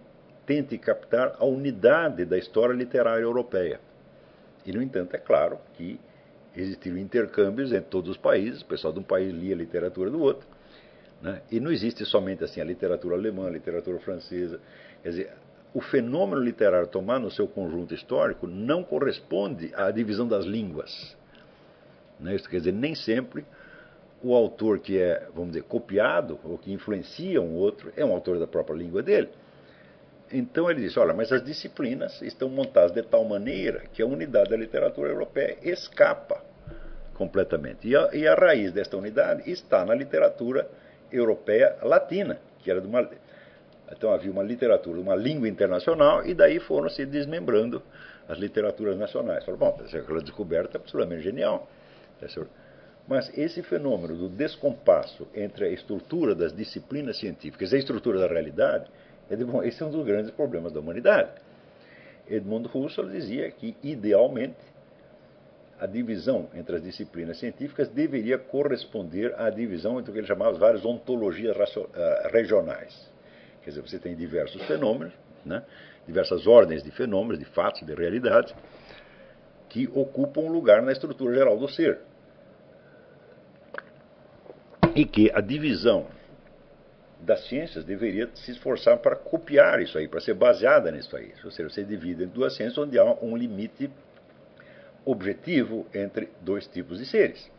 tente captar a unidade da história literária europeia. E, no entanto, é claro que existiram intercâmbios entre todos os países, o pessoal de um país lia a literatura do outro, né? E não existe somente assim a literatura alemã, a literatura francesa. Quer dizer, o fenômeno literário tomado no seu conjunto histórico não corresponde à divisão das línguas. Né? Isso quer dizer, nem sempre o autor que é, vamos dizer, copiado ou que influencia um outro é um autor da própria língua dele. Então ele diz, olha, mas as disciplinas estão montadas de tal maneira que a unidade da literatura europeia escapa completamente. E a raiz desta unidade está na literatura europeia latina, que era de uma... Então havia uma literatura, uma língua internacional, e daí foram se desmembrando as literaturas nacionais. Falaram, bom, aquela descoberta é absolutamente genial. Mas esse fenômeno do descompasso entre a estrutura das disciplinas científicas e a estrutura da realidade, esse é um dos grandes problemas da humanidade. Edmund Husserl dizia que, idealmente, a divisão entre as disciplinas científicas deveria corresponder à divisão entre o que ele chamava as várias ontologias regionais. Quer dizer, você tem diversos fenômenos, né? Diversas ordens de fenômenos, de fatos, de realidades, que ocupam um lugar na estrutura geral do ser. E que a divisão das ciências deveria se esforçar para copiar isso aí, para ser baseada nisso aí. Ou seja, você divide em duas ciências onde há um limite objetivo entre dois tipos de seres.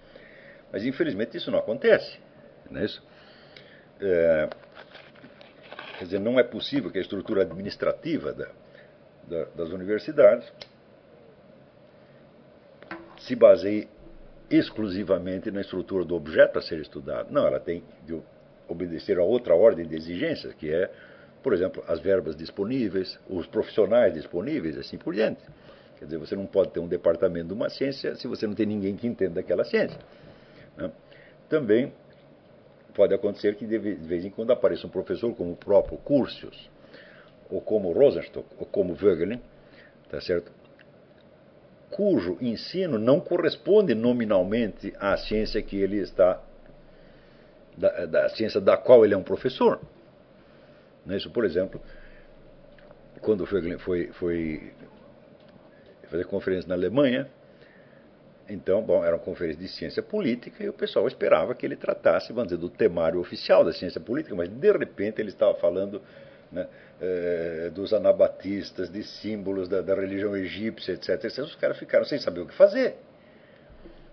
Mas, infelizmente, isso não acontece. Não é isso? Quer dizer, não é possível que a estrutura administrativa das universidades se baseie exclusivamente na estrutura do objeto a ser estudado. Não, ela tem de obedecer a outra ordem de exigências, que é, por exemplo, as verbas disponíveis, os profissionais disponíveis, assim por diante. Quer dizer, você não pode ter um departamento de uma ciência se você não tem ninguém que entenda daquela ciência. Né? Também pode acontecer que de vez em quando apareça um professor como o próprio Curtius, ou como Rosenstock, ou como Voegelin, tá certo? Cujo ensino não corresponde nominalmente à ciência que ele está, da ciência da qual ele é um professor. Isso, por exemplo, quando o Voegelin foi fazer conferência na Alemanha, então, bom, era uma conferência de ciência política e o pessoal esperava que ele tratasse, vamos dizer, do temário oficial da ciência política, mas de repente ele estava falando, né, dos anabatistas, de símbolos da religião egípcia, etc. Os caras ficaram sem saber o que fazer.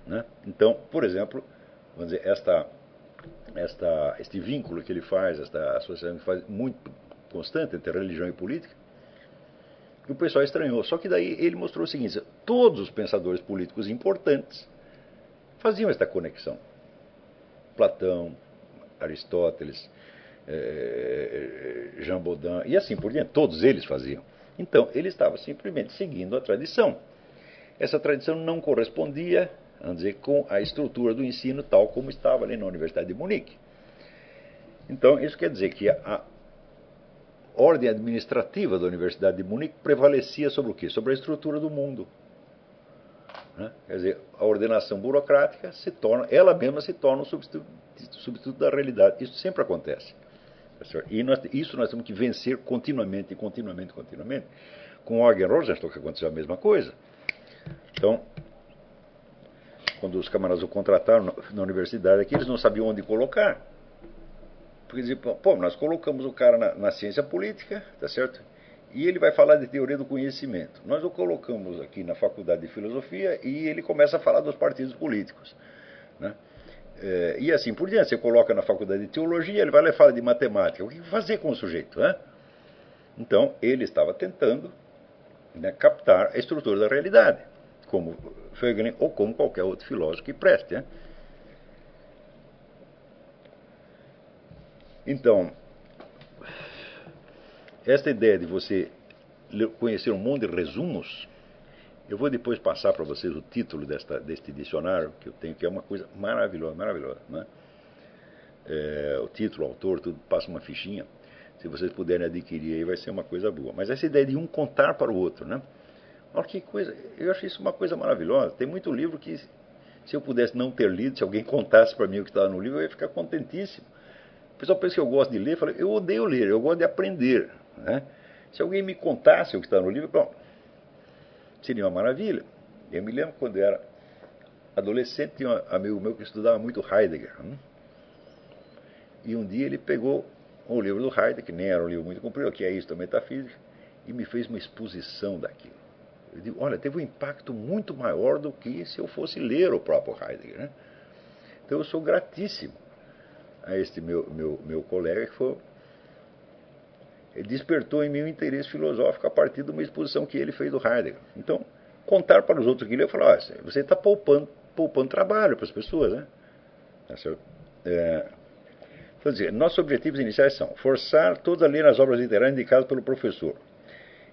Né? Então, por exemplo, vamos dizer, este vínculo que ele faz, esta associação que faz muito constante entre religião e política, o pessoal estranhou. Só que daí ele mostrou o seguinte: todos os pensadores políticos importantes faziam esta conexão. Platão, Aristóteles, Jean Baudin, e assim por diante, todos eles faziam. Então, ele estava simplesmente seguindo a tradição. Essa tradição não correspondia, vamos dizer, com a estrutura do ensino tal como estava ali na Universidade de Munique. Então, isso quer dizer que a ordem administrativa da Universidade de Munique prevalecia sobre o quê? Sobre a estrutura do mundo. Quer dizer, a ordenação burocrática ela mesma se torna um substituto da realidade. Isso sempre acontece. E isso nós temos que vencer continuamente. Com o Eugen Rosenstock aconteceu a mesma coisa. Então, quando os camaradas o contrataram na universidade aqui, eles não sabiam onde colocar. Porque diziam, pô, nós colocamos o cara na ciência política, tá certo? E ele vai falar de teoria do conhecimento. Nós o colocamos aqui na faculdade de filosofia e ele começa a falar dos partidos políticos, né? E assim por diante. Você coloca na faculdade de teologia, ele vai lá e fala de matemática. O que fazer com o sujeito, né? Então, ele estava tentando, né, captar a estrutura da realidade, como Fögelin ou como qualquer outro filósofo que preste, né? Então, esta ideia de você conhecer um monte de resumos, eu vou depois passar para vocês o título deste dicionário que eu tenho, que é uma coisa maravilhosa, né? O título, o autor, tudo, passa uma fichinha. Se vocês puderem adquirir aí, vai ser uma coisa boa. Mas essa ideia de um contar para o outro, né? Olha que coisa, eu acho isso uma coisa maravilhosa. Tem muito livro que, se eu pudesse não ter lido, se alguém contasse para mim o que estava no livro, eu ia ficar contentíssimo. O pessoal pensa que eu gosto de ler, eu falo, eu odeio ler, eu gosto de aprender, né? Se alguém me contasse o que está no livro, bom, seria uma maravilha. Eu me lembro quando eu era adolescente, tinha um amigo meu que estudava muito Heidegger, né? E um dia ele pegou o livro do Heidegger, que nem era um livro muito comprido, que é isso, a metafísica, e me fez uma exposição daquilo. Eu digo, olha, teve um impacto muito maior do que se eu fosse ler o próprio Heidegger, né? Então eu sou gratíssimo a este meu colega, que ele despertou em mim um interesse filosófico a partir de uma exposição que ele fez do Heidegger. Então, contar para os outros que ele, eu falo, você está poupando trabalho para as pessoas, né? Quer dizer, nossos objetivos iniciais são forçar todos a ler as obras literárias indicadas pelo professor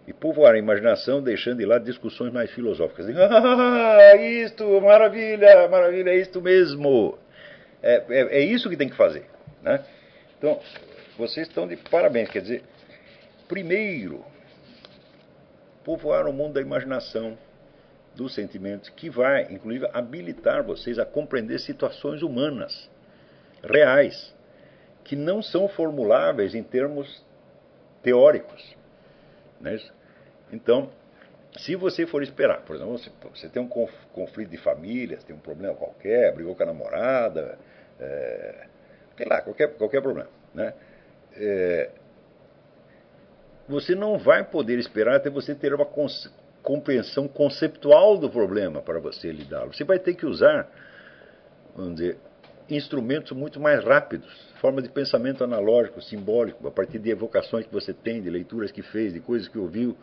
e povoar a imaginação, deixando de lado discussões mais filosóficas. Isto, maravilha, é isto mesmo. É isso que tem que fazer, né? Então, vocês estão de parabéns. Quer dizer, primeiro, povoar o mundo da imaginação, dos sentimentos, que vai, inclusive, habilitar vocês a compreender situações humanas, reais, que não são formuláveis em termos teóricos, né? Então, se você for esperar, por exemplo, você tem um conflito de famílias, tem um problema qualquer, brigou com a namorada, sei lá, qualquer problema, né? Você não vai poder esperar até você ter uma compreensão conceptual do problema para você lidá-lo. Você vai ter que usar, vamos dizer, instrumentos muito mais rápidos, forma de pensamento analógico, simbólico, a partir de evocações que você tem, de leituras que fez, de coisas que ouviu,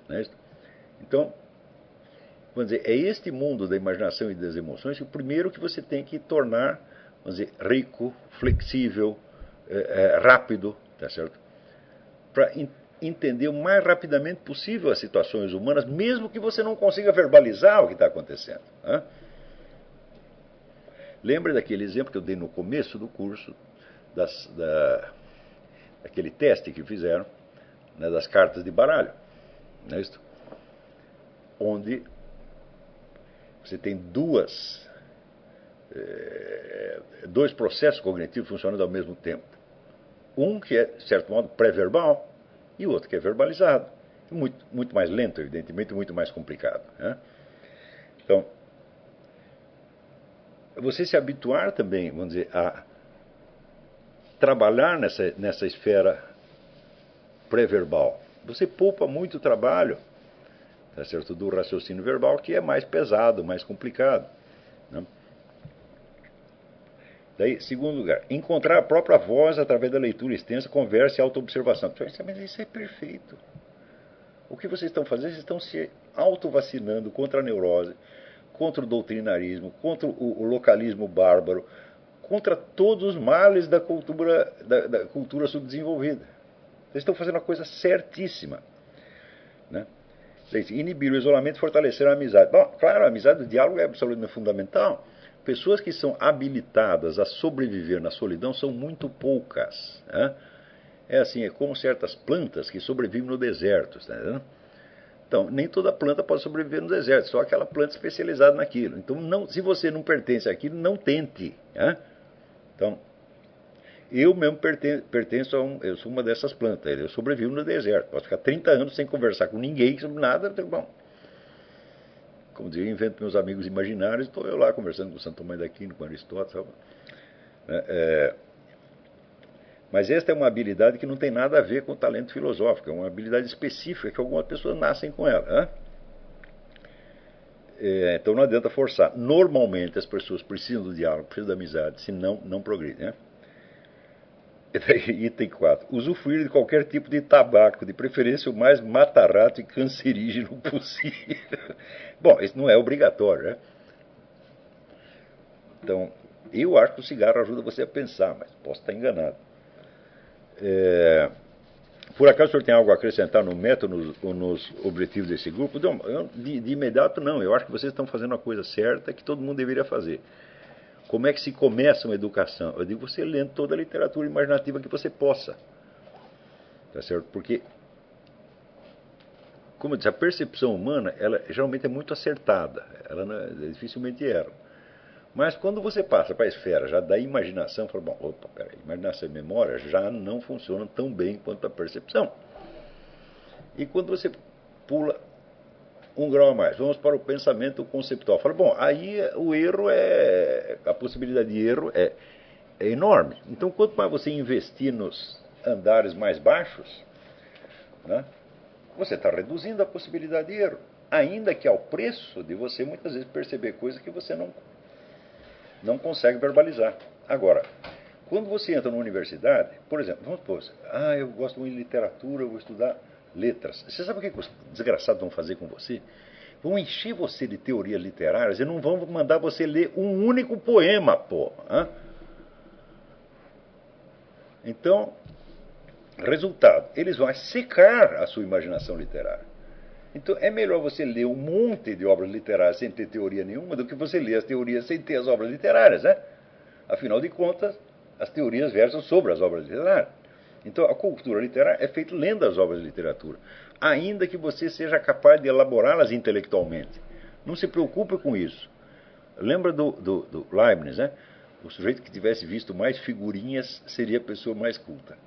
né? Então, vamos dizer, é este mundo da imaginação e das emoções o primeiro que você tem que tornar, vamos dizer, rico, flexível, rápido, tá certo? Para entender o mais rapidamente possível as situações humanas, mesmo que você não consiga verbalizar o que está acontecendo, né? Lembra daquele exemplo que eu dei no começo do curso, daquele teste que fizeram, né, das cartas de baralho, não é isso? Onde você tem dois processos cognitivos funcionando ao mesmo tempo. Um que é, de certo modo, pré-verbal e o outro que é verbalizado. Muito mais lento, evidentemente, muito mais complicado, né? Então, você se habituar também, vamos dizer, a trabalhar nessa esfera pré-verbal. Você poupa muito trabalho, tá certo, do raciocínio verbal, que é mais pesado, mais complicado, né? Daí, segundo lugar, encontrar a própria voz através da leitura extensa, conversa e autoobservação. Mas isso é perfeito. O que vocês estão fazendo? Vocês estão se autovacinando contra a neurose, contra o doutrinarismo, contra o localismo bárbaro, contra todos os males da cultura subdesenvolvida. Vocês estão fazendo a coisa certíssima. Né? Inibir o isolamento e fortalecer a amizade. Bom, claro, a amizade, o diálogo é absolutamente fundamental. Pessoas que são habilitadas a sobreviver na solidão são muito poucas. Né? É assim, é como certas plantas que sobrevivem no deserto. Tá entendendo? Então, nem toda planta pode sobreviver no deserto, só aquela planta especializada naquilo. Então, não, se você não pertence àquilo, não tente. Né? Então, eu mesmo pertenço eu sou uma dessas plantas. Eu sobrevivo no deserto. Posso ficar 30 anos sem conversar com ninguém sobre nada. Bom, como dizia, eu invento meus amigos imaginários. Estou eu lá conversando com Santo Tomás de Aquino, com Aristóteles. Mas esta é uma habilidade que não tem nada a ver com o talento filosófico. É uma habilidade específica que algumas pessoas nascem com ela. Então não adianta forçar. Normalmente as pessoas precisam do diálogo, precisam da amizade, senão não progridem. Né? Item 4. Usufruir de qualquer tipo de tabaco, de preferência o mais mata-rato e cancerígeno possível. Bom, isso não é obrigatório, né? Então, eu acho que o cigarro ajuda você a pensar, mas posso estar enganado. Por acaso o senhor tem algo a acrescentar no método ou nos objetivos desse grupo? Não, de imediato não. Eu acho que vocês estão fazendo a coisa certa que todo mundo deveria fazer. Como é que se começa uma educação? Eu digo você lendo toda a literatura imaginativa que você possa. Tá certo? Porque, como eu disse, a percepção humana, ela geralmente é muito acertada. Ela dificilmente erra. Mas quando você passa para a esfera já da imaginação, fala, bom, opa, peraí, imaginação e memória já não funcionam tão bem quanto a percepção. E quando você pula um grau a mais, vamos para o pensamento conceptual. Fala, bom, aí o erro a possibilidade de erro é enorme. Então, quanto mais você investir nos andares mais baixos, né, você está reduzindo a possibilidade de erro. Ainda que ao preço de você muitas vezes perceber coisas que você não consegue verbalizar. Agora, quando você entra numa universidade, por exemplo, vamos supor, eu gosto muito de literatura, eu vou estudar letras. Você sabe o que os desgraçados vão fazer com você? Vão encher você de teorias literárias e não vão mandar você ler um único poema, pô. Então, resultado, eles vão secar a sua imaginação literária. Então, é melhor você ler um monte de obras literárias sem ter teoria nenhuma do que você ler as teorias sem ter as obras literárias, né? Afinal de contas, as teorias versam sobre as obras literárias. Então, a cultura literária é feita lendo as obras de literatura, ainda que você seja capaz de elaborá-las intelectualmente. Não se preocupe com isso. Lembra do Leibniz, né? O sujeito que tivesse visto mais figurinhas seria a pessoa mais culta.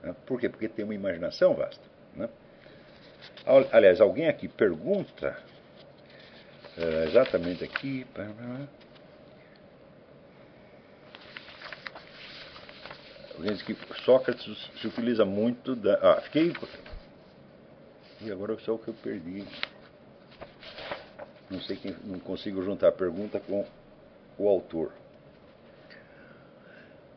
Né? Por quê? Porque tem uma imaginação vasta. Né? Aliás, alguém aqui pergunta, exatamente aqui... Alguém diz que Sócrates se utiliza muito da... fiquei... E agora só o que eu perdi. Não sei quem... Não consigo juntar a pergunta com o autor.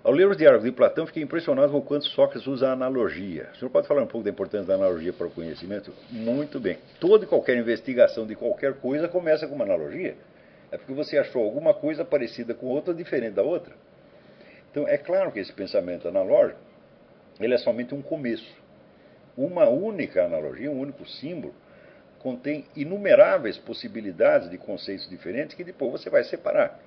Ao ler os diálogos de Platão, fiquei impressionado com o quanto Sócrates usa a analogia. O senhor pode falar um pouco da importância da analogia para o conhecimento? Muito bem. Toda e qualquer investigação de qualquer coisa começa com uma analogia. É porque você achou alguma coisa parecida com outra, diferente da outra. Então, é claro que esse pensamento analógico, ele é somente um começo. Uma única analogia, um único símbolo, contém inumeráveis possibilidades de conceitos diferentes que depois você vai separar.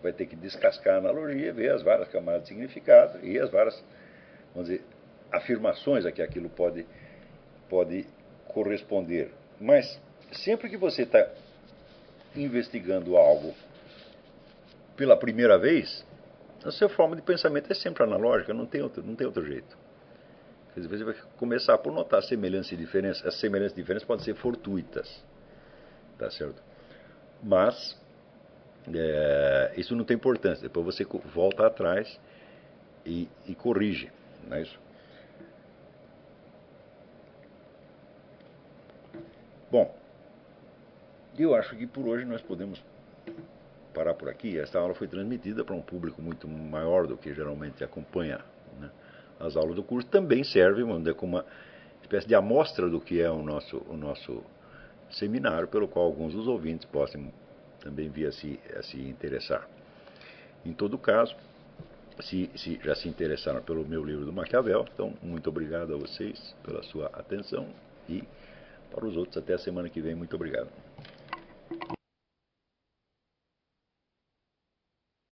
Vai ter que descascar a analogia, ver as várias camadas de significado e as várias, vamos dizer, afirmações a que aquilo pode corresponder. Mas, sempre que você está investigando algo pela primeira vez, a sua forma de pensamento é sempre analógica, não tem outro jeito. Às vezes você vai começar por notar semelhanças e diferenças. As semelhanças e diferenças podem ser fortuitas. Tá certo? Mas isso não tem importância. Depois você volta atrás e corrige. Não é isso? Bom, eu acho que por hoje nós podemos parar por aqui. Esta aula foi transmitida para um público muito maior do que geralmente acompanha, né, as aulas do curso. Também serve, vamos dizer, como uma espécie de amostra do que é o nosso seminário, pelo qual alguns dos ouvintes possam também vir a se interessar. Em todo caso, se já se interessaram pelo meu livro do Maquiavel. Então, muito obrigado a vocês pela sua atenção e para os outros, até a semana que vem. Muito obrigado.